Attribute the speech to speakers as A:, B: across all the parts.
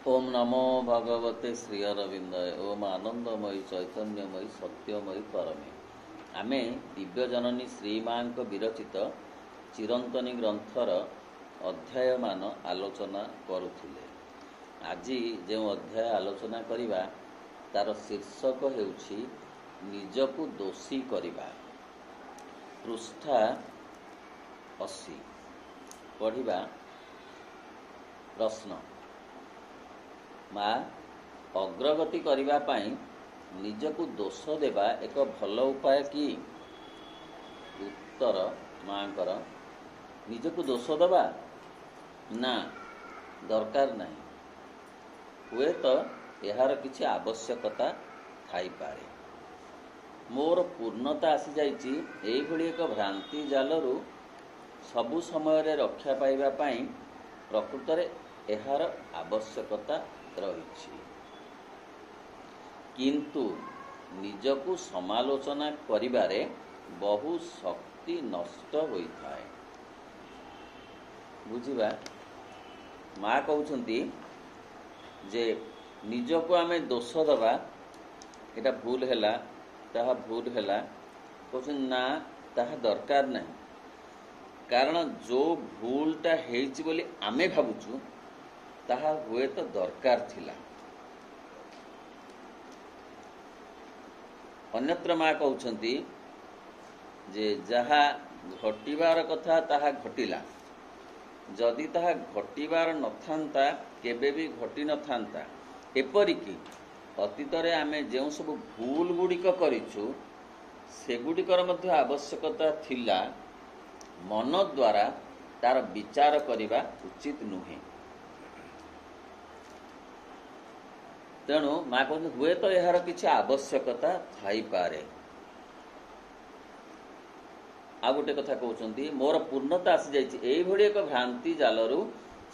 A: ओम नमो भगवते श्री अरविंदय। ओम आनंदमयी चैतन्यमयी सत्यमयी परमे। आमे दिव्य जननी श्रीमां विरचित चिरंतनी ग्रंथर अध्याय मान आलोचना करुथिले। आज जो अध्याय आलोचना करिबा तार शीर्षक हेउछि निजकु दोषी करिबा। पृष्ठा 80 पढ़िबा। प्रश्न माँ अग्रगति करिबा पाई निजकु दोष देबा एक भल उपाय कि? उत्तर माँकर निजकु दोष देबा ना दरकार नहीं। हुए तो यार किछि आवश्यकता थाई पारे। मोर पूर्णता आसी जाइछि एई भली एक भ्रांति जालरू सबु समय रे रक्षा पाइबा पाई प्रकृत रे एहार आवश्यकता रही। किंतु निजकु समालोचना करिबारे बहु शक्ति नष्ट होइथाए। बुझिबा। माँ कहउछंती जे निजकु आमे दोष दबा एटा भूल हैला ताहा भूल हैला कहउछन ना ताहा दरकार नहीं। कारण जो भूलटा हेइछि बोली आमे भाबुछु ताहा हुए तो दरकार थिला। अन्यत्र माँ कहउछंती जे जहा घटिबार कथा ताहा घटिला। जदि ताहा घटिबार नथांता केबे भी घटी नथांता। एपरिकी अतीतरे आमे जेउ सब भूल गुड़िक करिछु सेगुड़िकर मध्य आवश्यकता थिला। मन द्वारा तार विचार करिबा उचित नुहे। तेणु माँ कहते हुए तो यार किसी आवश्यकता थाई पारे। आ गोटे कथा कहउछंती मोर पूर्णता आसी जाइछि एई भली एक भ्रांति जालरू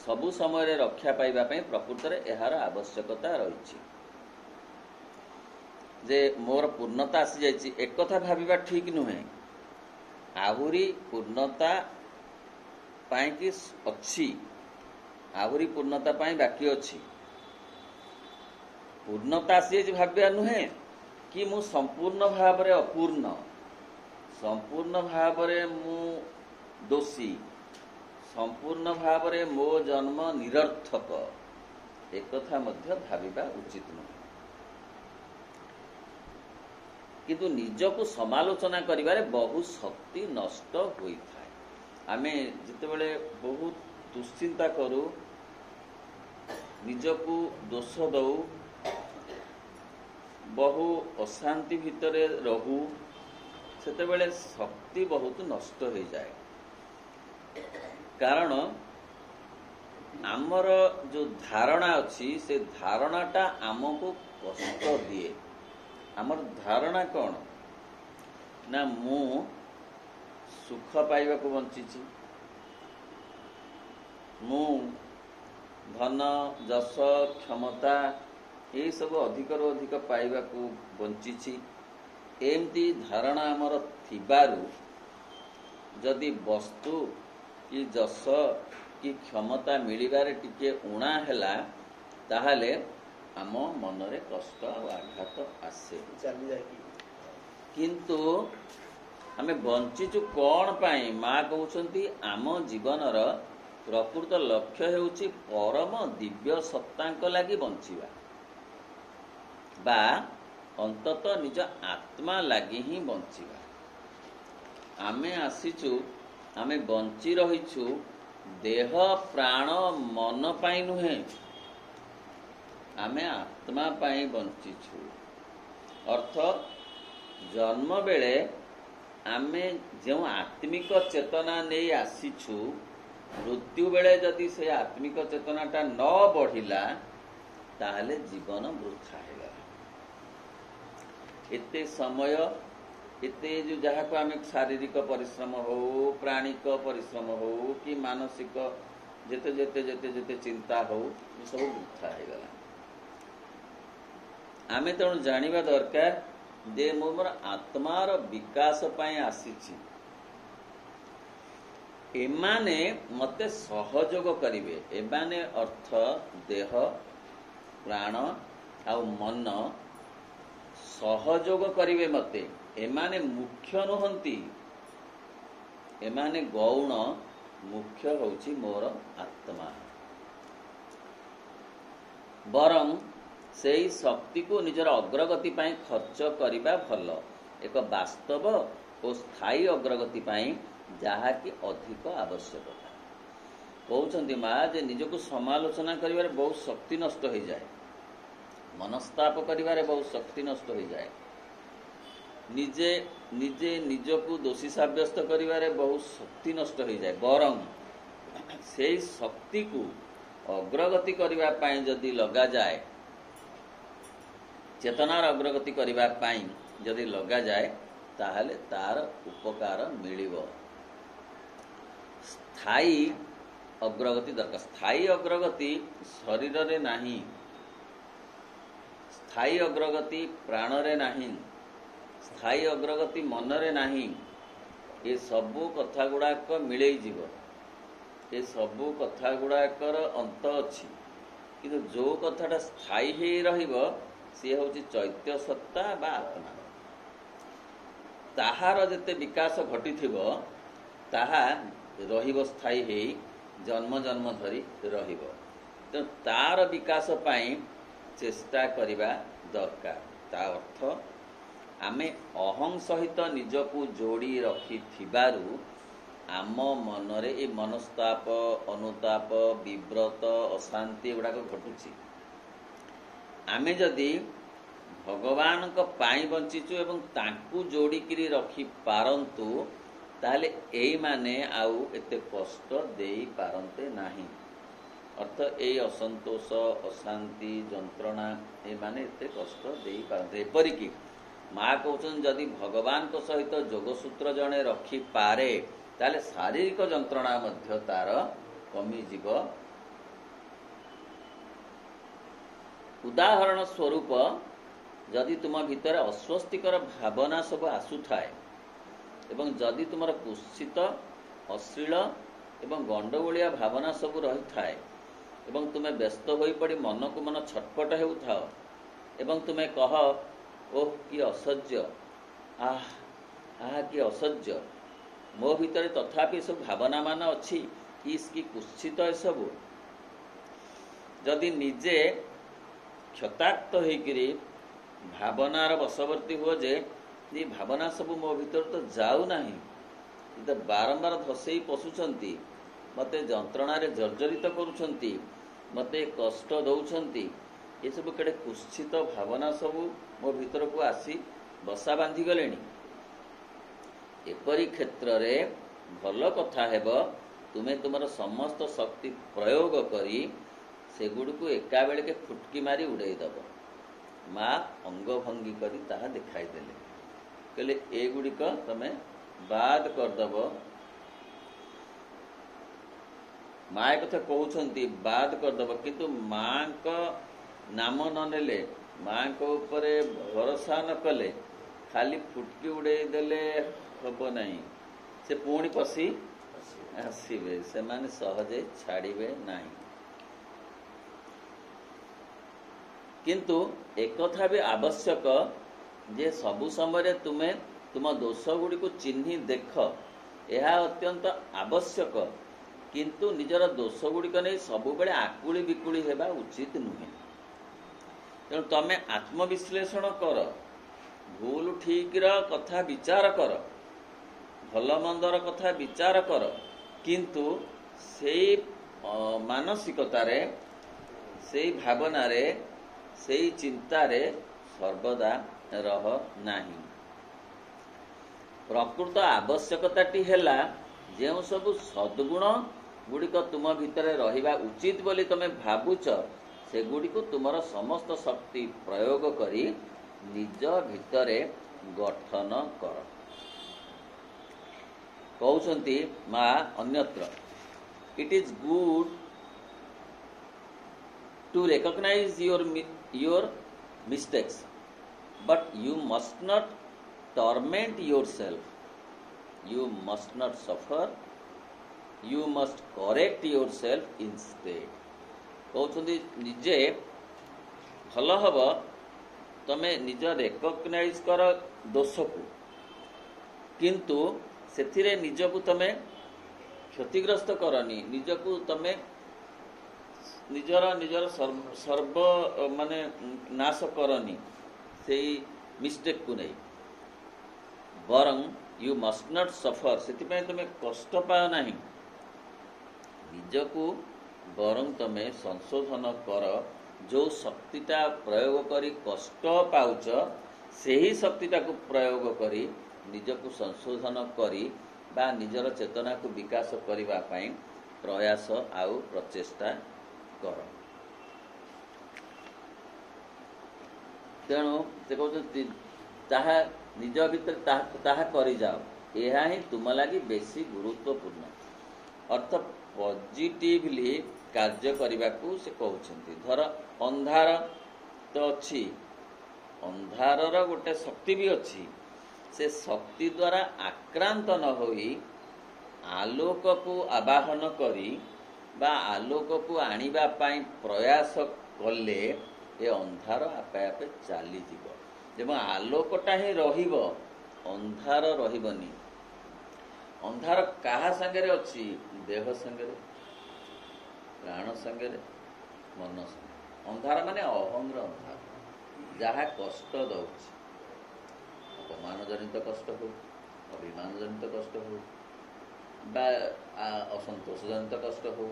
A: सबु समय रे रक्षा पाइबा पई प्रकृत रे यार आवश्यकता रहिछि। जे मोर पूर्णता आसी जाइछि एक कथा भाबिबा ठीक नुहे। आहुरी पूर्णता पाई कि अछि, आहुरी पूर्णता पाई बाकी अछि। पूर्णता आसी भाव्या नुहे कि मु संपूर्ण भाव रे अपूर्ण, संपूर्ण भाव रे मु दोषी, संपूर्ण भाव रे मो जन्म निरर्थक। एक कथा मध्य भाविबा उचित नुहे। किंतु निजकु समालोचना करिबारे बहु शक्ति नष्ट होइथाय। आमे जितेबेले बहुत दुश्चिंता करू, निजकु दोष दऊ, बहु अशांति भितरे रहू, सेतेबेले शक्ति बहुत नष्ट हो जाए। कारण आमर जो धारणा अच्छी से धारणाटा आमको कष्ट दिए। आमर धारणा कौन ना मु सुख पाइबा को बंचिछि, मु धन जस क्षमता ये सब अधिक रो अधिक पाइबा को बंचिछि। एमती धारणा आमर थिबारु जदि वस्तु कि जस कि क्षमता मिलिबारे टिके उणा हैला ताहाले आम मनरे कष्ट और आघात आसे। किंतु आमे बंचिचु कौन पाई? माँ कहउछंती आम जीवनर प्रकृत लक्ष्य हेउछि परम दिव्य सत्तांक लागि बंचिबा बा अंतत निज आत्मा लागि ही बंचिबा। आमे आसीचु, आमे बंची रहिछु देह प्राण मन पाई नुहे, आमे आत्मा पाई बंचिछु। अर्थ जन्म बेले आमे जो आत्मिक चेतना नहीं आसीछु, मृत्यु बेले जदि से आत्मिक चेतनाटा न बढ़िला ताहले जीवन वृथा हैगला। एते समय एते जो जहाँ को आमे शारीरिक परिश्रम हो, प्राणिक परिश्रम हो कि मानसिक जेते जेते जेते जेते चिंता हो सब वृथा हैगला। आमे तेणु जानिबा दरकार जे मोर आत्मार विकास पाई आसीछि। एमाने मते सहयोग करिवे। एमाने अर्थ देह प्राण आउ मन सहयोग करिवे मते एमाने मुख्य नुहंती एमाने गौण मुख्य होची मोर आत्मा बरं सेई शक्ति को निजर अग्रगति पाई खर्च करिबा भल एक वास्तव और स्थायी अग्रगति पाई जहा कि अधिक आवश्यकता कहउछंती माँ जे निजको समालोचना करिबारे बहुत शक्ति नष्ट हो जाए मनस्ताप करिबारे बहुत शक्ति नष्ट हो जाए निजे निजे निजको दोषी साब्यस्त करिबारे बहुत शक्ति नष्ट हो जाए बरं से शक्ति को अग्रगति करिबा पाई जदि लगा जाए चेतनार अग्रगति करिबा पाई जदि लगा जाए ताहले तार उपकार मिलिबो स्थायी अग्रगति दरकार स्थायी अग्रगति शरीर रे नाही स्थायी अग्रगति प्राण रे नाही स्थायी अग्रगति मन रे नाही ये सबु कथा गुड़ाक मिले जीव ये सबु कथा गुड़ाकर अंत अच्छी किंतु जो कथाटा स्थायी ही रहिबो सी होची चैत्य सत्ता बा आत्मा ताहार जते विकास घटी थिबो ताहा रहिबो स्थायी हे जन्म जन्म धरी रहिबो तो तार विकास पाई चेष्टा करिबा दरकार ता अर्थ आमे अहं सहित निजको जोड़ी रखी थिबारु आम मनरे ए मनस्ताप अनुताप विव्रत अशांति गुड़ाक घटुची आमे जदि भगवान को पाई बंचीचु एवं तांकु जोड़िकी रखी पारंतु ताहले एई माने आउ एते कष्ट देई पारंते नाही अर्थ ए असंतोष अशांति जंत्रणा ए माने एते कष्ट देई पारंते एपरि कि माँ कहउछन जदि भगवान को सहित जोगसूत्र जणे रखी पारे ताहले शारीरिक जंत्रणा मध्य तार कमी जीव उदाहरण स्वरूप जदि तुम भितर अस्वस्तिकर भावना सब आसुथाए एवं जदि तुमर कुत्सित अश्लील एवं गंडगोलिया भावना सब रही थाए एवं तुम्हें व्यस्त होई पड़ी मन को मन छटपट हेउथाओ एवं तुम्हें कह ओह कि असह्य आह आह कि असह्य मो भितर तथापि सब भावना मान अच्छी इसकी कुत्सित सब जदि निजे क्षताक्त होइकरी भावनार वशवर्ती हो जे ये भावना सब मो भीतर तो जाऊ नाही तो बारंबार धसई पशुचंती मते जंत्रणारे जर्जरित करूछंती मते कष्ट दउछंती ये सब केडे कुत्सित भावना सब मो भीतर को आसी बसा बांधी गलेनी एपरी क्षेत्र रे भल कथा हेब तुमे तुमर समस्त शक्ति प्रयोग करी से गुड़ को एका बेले के फुटकी मारी उड़ाई दब माँ अंग भंगी करी ताहा दिखाई देले कहले ए गुड़िक तमे बाद करदब माँ कथा कहउछंती बाद करदब किंतु माँ को नाम न नेले माँ को ऊपर भरोसा न कले खाली फुटकी उड़ाई देले हब नहीं से पुणी पसी आसबे से माने सहजे छाड़िबे नहीं किंतु एक कथा भी आवश्यक जे सबु समय तुम्हें तुम दोष गुड़ी को चिन्ही देख यह अत्यंत आवश्यक किंतु निजर दोष गुड़िक नहीं सबु बेले आकुली विकुली हेबा उचित नुहे तेणु तमे आत्मविश्लेषण कर भूल ठीक कथा विचार कर भल मंदर कथा विचार कर किंतु से मानसिकतारे से भावनारे से चिंतारे सर्वदा रह नाही प्रकृत आवश्यकताटी हेला जेउ सब सद्गुण गुड़िक तुम भितर रहिबा उचित बोली तमे भाबुच से गुड़िक तुमर समस्त शक्ति प्रयोग करी निज भितरे गठन कर कहउछंती माँ अन्यत्र it is good to recognize your mistakes but you must not torment yourself you must not suffer you must correct yourself instead कहउछंती निजे ଭଲ ହବ ତମେ ନିଜ ରେକଗ୍ନାଇଜ କର ଦୋଷକୁ, କିନ୍ତୁ ସେଥିରେ ନିଜକୁ ତମେ କ୍ଷତିଗ୍ରସ୍ତ କରନି, ନିଜକୁ ତମେ ନିଜର ସର୍ବ ମାନେ ନାଶ କରନି ସେଇ ମିଷ୍ଟେକକୁ ନେଇ। ବରଂ ୟୁ ମଷ୍ଟ ନଟ୍ ସଫର, ସେଥିପାଇଁ ତମେ କଷ୍ଟ ପାଅ ନାହିଁ ନିଜକୁ, ବରଂ ତମେ ସଂଶୋଧନ କର। ଯେଉଁ ଶକ୍ତିଟା ପ୍ରୟୋଗ କରି କଷ୍ଟ ପାଉଛ ସେହି ଶକ୍ତିଟାକୁ ପ୍ରୟୋଗ କରି ନିଜକୁ ସଂଶୋଧନ କରି ବା ନିଜର ଚେତନାକୁ ବିକାଶ କରିବା ପାଇଁ ପ୍ରୟାସ ଆଉ ପ୍ରଚେଷ୍ଟା କର। ତେଣୁ ସେ କହୁଛନ୍ତି ତାହା ନିଜ ଭିତରେ ତାହା କରିଯାଅ, ଏହା ହିଁ ତୁମ ଲାଗି ବେଶୀ ଗୁରୁତ୍ୱପୂର୍ଣ୍ଣ। ଅର୍ଥ ପଜିଟିଭଲି କାର୍ଯ୍ୟ କରିବାକୁ ସେ କହୁଛନ୍ତି। ଧର ଅନ୍ଧାର ତ ଅଛି, ଅନ୍ଧାରର ଗୋଟେ ଶକ୍ତି ବି ଅଛି, ସେ ଶକ୍ତି ଦ୍ୱାରା ଆକ୍ରାନ୍ତ ନ ହୋଇ ଆଲୋକକୁ ଆବାହନ କରି ବା ଆଲୋକକୁ ଆଣିବା ପାଇଁ ପ୍ରୟାସ କଲେ ଏ ଅନ୍ଧାର ଆପେ ଆପେ ଚାଲିଯିବ ଏବଂ ଆଲୋକଟା ହିଁ ରହିବ, ଅନ୍ଧାର ରହିବନି। ଅନ୍ଧାର କାହା ସାଙ୍ଗରେ ଅଛି? ଦେହ ସାଙ୍ଗରେ, ପ୍ରାଣ ସାଙ୍ଗରେ, ମନ ସାଙ୍ଗରେ। ଅନ୍ଧାର ମାନେ ଅହଂର ଅନ୍ଧାର, ଯାହା କଷ୍ଟ ଦେଉଛି, ଅପମାନ ଜନିତ କଷ୍ଟ ହଉ, ଅଭିମାନ ଜନିତ କଷ୍ଟ ହଉ ବା ଅସନ୍ତୋଷ ଜନିତ କଷ୍ଟ ହଉ,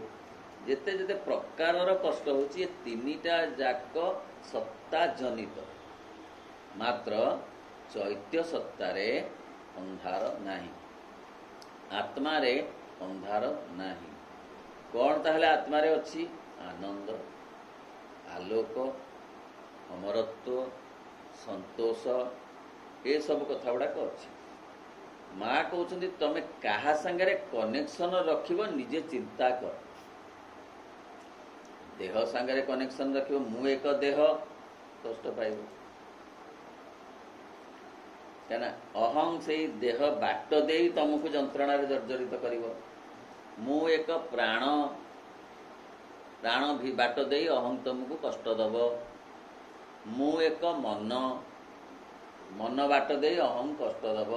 A: ଯେତେ ଯେତେ ପ୍ରକାରର କଷ୍ଟ ହେଉଛି, ଏ ତିନିଟା ଯାକ ସତ୍ତା ଜନିତ। ମାତ୍ର ଚୈତ୍ୟ ସତ୍ତାରେ ଅନ୍ଧାର ନାହିଁ, ଆତ୍ମାରେ ଅନ୍ଧାର ନାହିଁ। କ'ଣ ତାହେଲେ ଆତ୍ମାରେ ଅଛି? ଆନନ୍ଦ, ଆଲୋକ, ଅମରତ୍ୱ, ସନ୍ତୋଷ, ଏସବୁ କଥା ଗୁଡ଼ାକ ଅଛି। ମା କହୁଛନ୍ତି ତମେ କାହା ସାଙ୍ଗରେ କନେକ୍ସନ ରଖିବ ନିଜେ ଚିନ୍ତା କର। ଦେହ ସାଙ୍ଗରେ କନେକ୍ସନ ରଖିବ, ମୁଁ ଏକ ଦେହ, କଷ୍ଟ ପାଇବ। କାହିଁକିନା ଅହଂ ସେଇ ଦେହ ବାଟ ଦେଇ ତମକୁ ଯନ୍ତ୍ରଣାରେ ଜର୍ଜରିତ କରିବ। ମୁଁ ଏକ ପ୍ରାଣ, ପ୍ରାଣ ବାଟ ଦେଇ ଅହଂ ତମକୁ କଷ୍ଟ ଦେବ। ମୁଁ ଏକ ମନ, ମନ ବାଟ ଦେଇ ଅହଂ କଷ୍ଟ ଦେବ।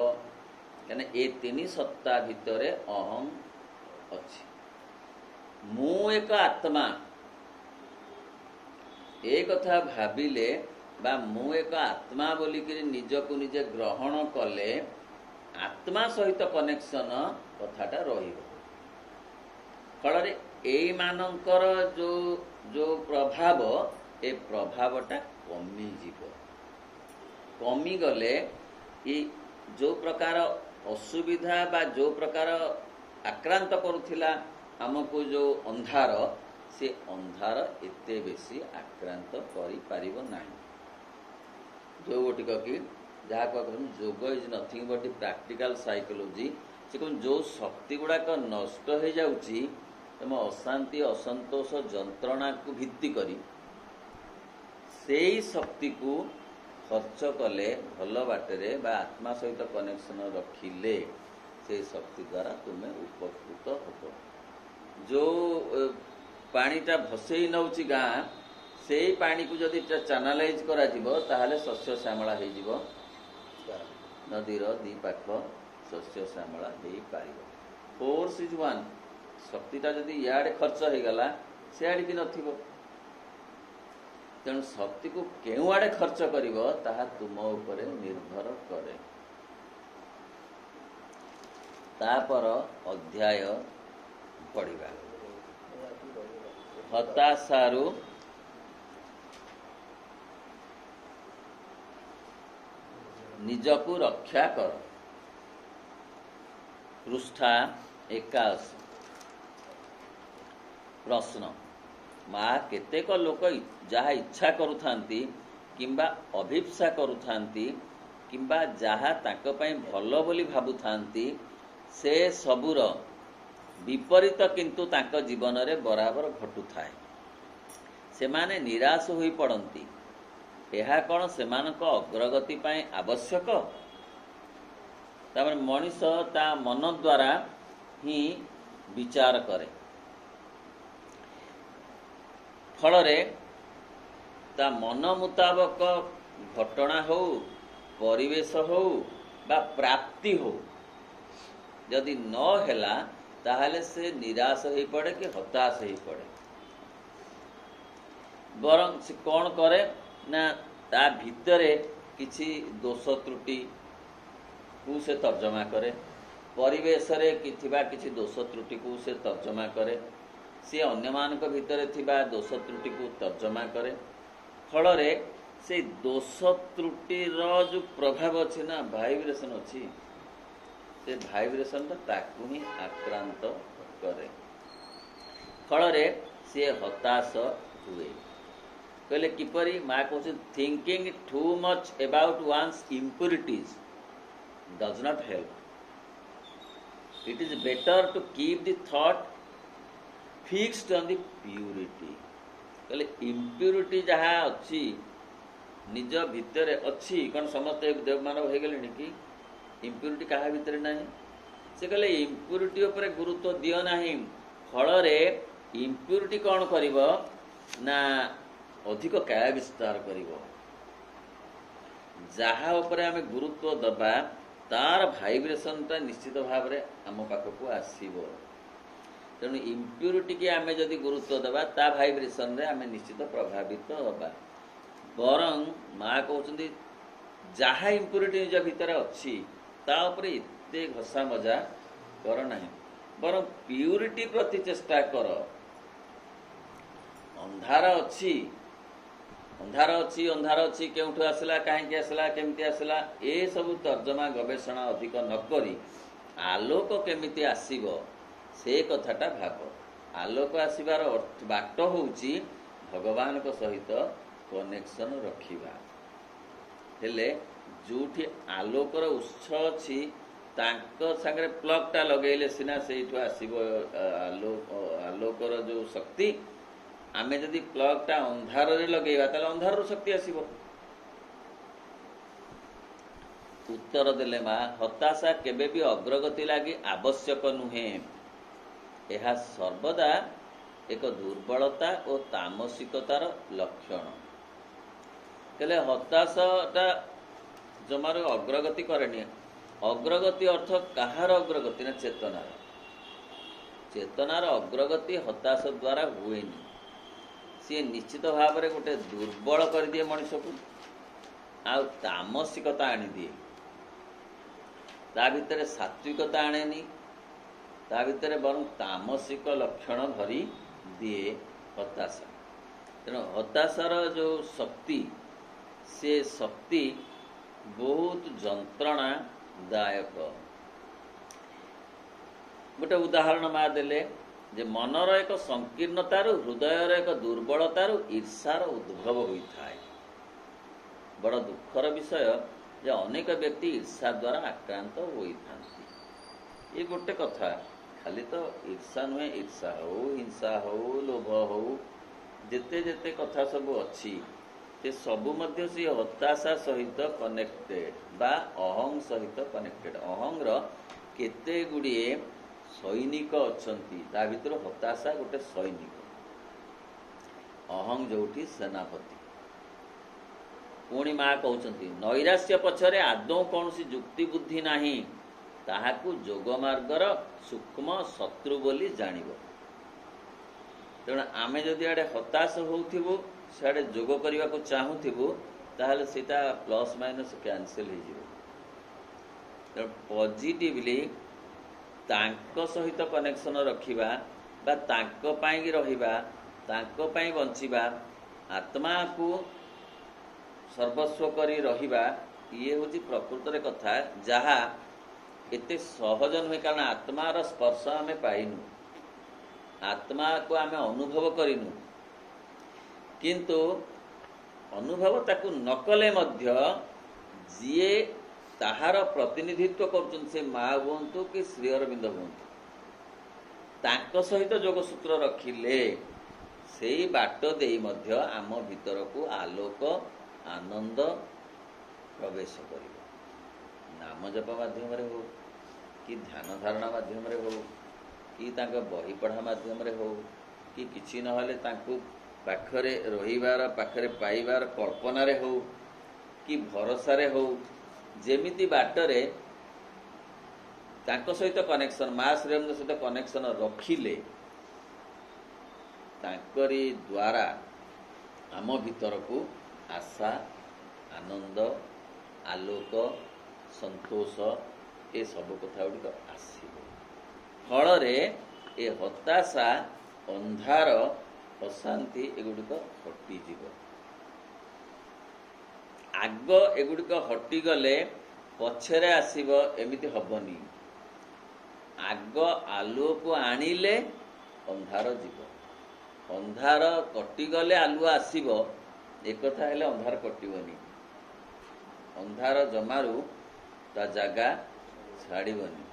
A: କାହିଁକିନା ଏ ତିନି ସତ୍ତା ଭିତରେ ଅହଂ ଅଛି। ମୁଁ ଏକ ଆତ୍ମା, ଏ କଥା ଭାବିଲେ ବା ମୁଁ ଏକ ଆତ୍ମା ବୋଲିକିରି ନିଜକୁ ନିଜେ ଗ୍ରହଣ କଲେ ଆତ୍ମା ସହିତ କନେକ୍ସନ କଥାଟା ରହିବ। ଫଳରେ ଏଇମାନଙ୍କର ଯୋଉ ପ୍ରଭାବ, ଏ ପ୍ରଭାବଟା କମିଯିବ। କମିଗଲେ ଏ ଯେଉଁ ପ୍ରକାର ଅସୁବିଧା ବା ଯେଉଁ ପ୍ରକାର ଆକ୍ରାନ୍ତ କରୁଥିଲା ଆମକୁ ଯେଉଁ ଅନ୍ଧାର, ସେ ଅନ୍ଧାର ଏତେ ବେଶୀ ଆକ୍ରାନ୍ତ କରିପାରିବ ନାହିଁ। ଯେଉଁ ଗୋଟିକ କି ଯାହାକୁ କହୁଛନ୍ତି yoga is nothing but practical psychology. ସେ କହୁଛନ୍ତି ଯେଉଁ ଶକ୍ତି ଗୁଡ଼ାକ ନଷ୍ଟ ହେଇଯାଉଛି ତମ ଅଶାନ୍ତି, ଅସନ୍ତୋଷ, ଯନ୍ତ୍ରଣାକୁ ଭିତ୍ତି କରି, ସେଇ ଶକ୍ତିକୁ ଖର୍ଚ୍ଚ କଲେ ଭଲ ବାଟରେ ବା ଆତ୍ମା ସହିତ କନେକ୍ସନ ରଖିଲେ ସେଇ ଶକ୍ତି ଦ୍ୱାରା ତୁମେ ଉପକୃତ ହେବ। ଯେଉଁ ପାଣିଟା ଭସେଇ ନେଉଛି ଗାଁ, ସେଇ ପାଣିକୁ ଯଦି ଚାନାଲାଇଜ କରାଯିବ ତାହେଲେ ଶସ୍ୟ ଶ୍ୟାମଳା ହେଇଯିବ, ନଦୀର ଦି ପାଖ ଶସ୍ୟ ଶ୍ୟାମଳା ହେଇପାରିବ। Force is one. ଶକ୍ତିଟା ଯଦି ଇଆଡ଼େ ଖର୍ଚ୍ଚ ହେଇଗଲା ସିଆଡ଼େ କି ନଥିବ। ତେଣୁ ଶକ୍ତିକୁ କେଉଁ ଆଡ଼େ ଖର୍ଚ୍ଚ କରିବ ତାହା ତୁମ ଉପରେ ନିର୍ଭର କରେ। ତାପର ଅଧ୍ୟାୟ ପଢ଼ିବା। ହତାଶାରୁ ନିଜକୁ ରକ୍ଷା କର। ପୃଷ୍ଠା 81। ପ୍ରଶ୍ନ। ମା କେତେକ ଲୋକ ଯାହା ଇଚ୍ଛା କରୁଥାନ୍ତି କିମ୍ବା ଅଭିପ୍ସା କରୁଥାନ୍ତି କିମ୍ବା ଯାହା ତାଙ୍କ ପାଇଁ ଭଲ ବୋଲି ଭାବୁଥାନ୍ତି, ସେ ସବୁର ବିପରୀତ କିନ୍ତୁ ତାଙ୍କ ଜୀବନରେ ବରାବର ଘଟୁଥାଏ। ସେମାନେ ନିରାଶ ହୋଇପଡ଼ନ୍ତି। ଏହା କ'ଣ ସେମାନଙ୍କ ଅଗ୍ରଗତି ପାଇଁ ଆବଶ୍ୟକ? ତାପରେ ମଣିଷ ତା ମନ ଦ୍ୱାରା ହିଁ ବିଚାର କରେ। ଫଳରେ ତା ମନ ମୁତାବକ ଘଟଣା ହଉ, ପରିବେଶ ହଉ ବା ପ୍ରାପ୍ତି ହଉ, ଯଦି ନ ହେଲା ତାହେଲେ ସେ ନିରାଶ ହେଇ ପଡ଼େ କି ହତାଶ ହେଇ ପଡ଼େ। ବରଂ ସେ କ'ଣ କରେ ନା ତା ଭିତରେ କିଛି ଦୋଷ ତ୍ରୁଟିକୁ ସେ ତର୍ଜମା କରେ, ପରିବେଶରେ ଥିବା କିଛି ଦୋଷ ତ୍ରୁଟିକୁ ସେ ତର୍ଜମା କରେ, ସିଏ ଅନ୍ୟମାନଙ୍କ ଭିତରେ ଥିବା ଦୋଷ ତ୍ରୁଟିକୁ ତର୍ଜମା କରେ। ଫଳରେ ସେଇ ଦୋଷ ତ୍ରୁଟିର ଯେଉଁ ପ୍ରଭାବ ଅଛି ନା, ଭାଇବ୍ରେସନ୍ ଅଛି, ସେ ଭାଇବ୍ରେସନ୍ଟା ତାକୁ ହିଁ ଆକ୍ରାନ୍ତ କରେ। ଫଳରେ ସିଏ ହତାଶ ହୁଏ। କହିଲେ କିପରି? ମା' କହୁଛନ୍ତି thinking too much about one's impurities does not help. It is better to keep the thought fixed on the purity. କହିଲେ ଇମ୍ପ୍ୟୁରିଟି ଯାହା ଅଛି ନିଜ ଭିତରେ ଅଛି, କ'ଣ ସମସ୍ତେ ଦେବମାନବ ହେଇଗଲେଣି କି? ଇମ୍ପ୍ୟୁରିଟି କାହା ଭିତରେ ନାହିଁ। ସେ କହିଲେ ଇମ୍ପ୍ୟୁରିଟି ଉପରେ ଗୁରୁତ୍ୱ ଦିଅ ନାହିଁ। ଫଳରେ ଇମ୍ପ୍ୟୁରିଟି କ'ଣ କରିବ ନା ଅଧିକ କାୟା ବିସ୍ତାର କରିବ। ଯାହା ଉପରେ ଆମେ ଗୁରୁତ୍ୱ ଦେବା ତାର ଭାଇବ୍ରେସନ୍ଟା ନିଶ୍ଚିତ ଭାବରେ ଆମ ପାଖକୁ ଆସିବ। ତେଣୁ ଇମ୍ପ୍ୟୁରିଟିକି ଆମେ ଯଦି ଗୁରୁତ୍ୱ ଦେବା ତା ଭାଇବ୍ରେସନ୍ରେ ଆମେ ନିଶ୍ଚିତ ପ୍ରଭାବିତ ହେବା। ବରଂ ମା' କହୁଛନ୍ତି ଯାହା ଇମ୍ପ୍ୟୁରିଟି ନିଜ ଭିତରେ ଅଛି ତା ଉପରେ ଏତେ ଘଷା ମଜା କର ନାହିଁ, ବରଂ ପ୍ୟୁରିଟି ପ୍ରତି ଚେଷ୍ଟା କର। ଅନ୍ଧାର ଅଛି, ଅନ୍ଧାର ଅଛି, କେଉଁଠୁ ଆସିଲା, କାହିଁକି ଆସିଲା, କେମିତି ଆସିଲା, ଏସବୁ ତର୍ଜମା ଗବେଷଣା ଅଧିକ ନ କରି ଆଲୋକ କେମିତି ଆସିବ ସେ କଥାଟା ଭାବ। ଆଲୋକ ଆସିବାର ବାଟ ହେଉଛି ଭଗବାନଙ୍କ ସହିତ କନେକ୍ସନ୍ ରଖିବା। ହେଲେ ଯେଉଁଠି ଆଲୋକର ଉତ୍ସ ଅଛି ତାଙ୍କ ସାଙ୍ଗରେ ପ୍ଲଗ୍ଟା ଲଗେଇଲେ ସିନା ସେଇଠୁ ଆସିବ ଆଲୋକର ଯେଉଁ ଶକ୍ତି। ଆମେ ଯଦି ପ୍ଲଗ୍ଟା ଅନ୍ଧାରରେ ଲଗେଇବା ତାହେଲେ ଅନ୍ଧାରରୁ ଶକ୍ତି ଆସିବ। ଉତ୍ତର ଦେଲେ ମା' ହତାଶା କେବେ ବି ଅଗ୍ରଗତି ଲାଗି ଆବଶ୍ୟକ ନୁହେଁ। ଏହା ସର୍ବଦା ଏକ ଦୁର୍ବଳତା ଓ ତାମସିକତାର ଲକ୍ଷଣ। ହେଲେ ହତାଶଟା ଜମାରୁ ଅଗ୍ରଗତି କରେନି। ଅଗ୍ରଗତି ଅର୍ଥ କାହାର ଅଗ୍ରଗତି? ନା ଚେତନାର। ଚେତନାର ଅଗ୍ରଗତି ହତାଶ ଦ୍ୱାରା ହୁଏନି। ସିଏ ନିଶ୍ଚିତ ଭାବରେ ଗୋଟେ ଦୁର୍ବଳ କରିଦିଏ ମଣିଷକୁ, ଆଉ ତାମସିକତା ଆଣିଦିଏ। ତା ଭିତରେ ସାତ୍ଵିକତା ଆଣେନି, ତା ଭିତରେ ବରଂ ତାମସିକ ଲକ୍ଷଣ ଭରି ଦିଏ ହତାଶା। ତେଣୁ ହତାଶାର ଯେଉଁ ଶକ୍ତି, ସେ ଶକ୍ତି ବହୁତ ଯନ୍ତ୍ରଣାଦାୟକ। ଗୋଟେ ଉଦାହରଣ ମା' ଦେଲେ ଯେ ମନର ଏକ ସଂକୀର୍ଣ୍ଣତାରୁ, ହୃଦୟର ଏକ ଦୁର୍ବଳତାରୁ ଈର୍ଷାର ଉଦ୍ଭବ ହୋଇଥାଏ। ବଡ଼ ଦୁଃଖର ବିଷୟ ଯେ ଅନେକ ବ୍ୟକ୍ତି ଈର୍ଷା ଦ୍ୱାରା ଆକ୍ରାନ୍ତ ହୋଇଥାନ୍ତି। ଏ ଗୋଟେ କଥା, ଖାଲି ତ ଈର୍ଷା ନୁହେଁ, ଈର୍ଷା ହଉ, ହିଂସା ହଉ, ଲୋଭ ହଉ, ଯେତେ କଥା ସବୁ ଅଛି ସେ ସବୁ ମଧ୍ୟ ସେ ହତାଶା ସହିତ କନେକ୍ଟେଡ୍ ବା ଅହଂ ସହିତ କନେକ୍ଟେଡ୍। ଅହଂର କେତେ ଗୁଡ଼ିଏ ସୈନିକ ଅଛନ୍ତି, ତା ଭିତରୁ ହତାଶା ଗୋଟେ ସୈନିକ। ଅହଂ ଯୋଉଠି ସେନାପତି। ପୁଣି ମା' କହୁଛନ୍ତି ନୈରାଶ୍ୟ ପଛରେ ଆଦୌ କୌଣସି ଯୁକ୍ତି ବୁଦ୍ଧି ନାହିଁ, ତାହାକୁ ଯୋଗ ମାର୍ଗର ସୂକ୍ଷ୍ମ ଶତ୍ରୁ ବୋଲି ଜାଣିବ। ତେଣୁ ଆମେ ଯଦି ଆଡ଼େ ହତାଶ ହେଉଥିବୁ, ସିଆଡ଼େ ଯୋଗ କରିବାକୁ ଚାହୁଁଥିବୁ, ତାହେଲେ ସେଇଟା ପ୍ଲସ୍ ମାଇନସ୍ କ୍ୟାନସେଲ୍ ହେଇଯିବ। ତେଣୁ ପଜିଟିଭଲି ତାଙ୍କ ସହିତ କନେକ୍ସନ୍ ରଖିବା ବା ତାଙ୍କ ପାଇଁ ରହିବା, ତାଙ୍କ ପାଇଁ ବଞ୍ଚିବା, ଆତ୍ମାକୁ ସର୍ବସ୍ୱ କରି ରହିବା, ଇଏ ହେଉଛି ପ୍ରକୃତରେ କଥା, ଯାହା ଏତେ ସହଜ ନୁହେଁ। କାରଣ ଆତ୍ମାର ସ୍ପର୍ଶ ଆମେ ପାଇନୁ, ଆତ୍ମାକୁ ଆମେ ଅନୁଭବ କରିନୁ। କିନ୍ତୁ ଅନୁଭବ ତାକୁ ନ କଲେ ମଧ୍ୟ ଯିଏ ତାହାର ପ୍ରତିନିଧିତ୍ୱ କରୁଛନ୍ତି, ସେ ମା' ହୁଅନ୍ତୁ କି ଶ୍ରୀ ଅରବିନ୍ଦ ହୁଅନ୍ତୁ, ତାଙ୍କ ସହିତ ଯୋଗସୂତ୍ର ରଖିଲେ ସେଇ ବାଟ ଦେଇ ମଧ୍ୟ ଆମ ଭିତରକୁ ଆଲୋକ, ଆନନ୍ଦ ପ୍ରବେଶ କରିବ। ନାମ ଜପ ମାଧ୍ୟମରେ ହଉ, କି ଧ୍ୟାନ ଧାରଣା ମାଧ୍ୟମରେ ହଉ, କି ତାଙ୍କ ବହି ପଢ଼ା ମାଧ୍ୟମରେ ହଉ, କି କିଛି ନହେଲେ ତାଙ୍କୁ ପାଖରେ ରହିବାର, ପାଖରେ ପାଇବାର କଳ୍ପନାରେ ହଉ କି ଭରସାରେ ହଉ, ଯେମିତି ବାଟରେ ତାଙ୍କ ସହିତ କନେକ୍ସନ, ମା ଶ୍ରୀରାମଙ୍କ ସହିତ କନେକ୍ସନ ରଖିଲେ ତାଙ୍କରି ଦ୍ୱାରା ଆମ ଭିତରକୁ ଆଶା, ଆନନ୍ଦ, ଆଲୋକ, ସନ୍ତୋଷ ଏସବୁ କଥା ଗୁଡ଼ିକ ଆସିବ। ଫଳରେ ଏ ହତାଶା, ଅନ୍ଧାର, ଅଶାନ୍ତି ଏଗୁଡ଼ିକ ହଟିଯିବ। ଆଗ ଏଗୁଡ଼ିକ ହଟିଗଲେ ପଛରେ ଆସିବ ଏମିତି ହବନି। ଆଗ ଆଲୁଅକୁ ଆଣିଲେ ଅନ୍ଧାର ଯିବ, ଅନ୍ଧାର କଟିଗଲେ ଆଲୁଅ ଆସିବ। ଏକଥା ହେଲେ ଅନ୍ଧାର କଟିବନି, ଅନ୍ଧାର ଜମାରୁ ତା ଜାଗା ଛାଡ଼ିବନି।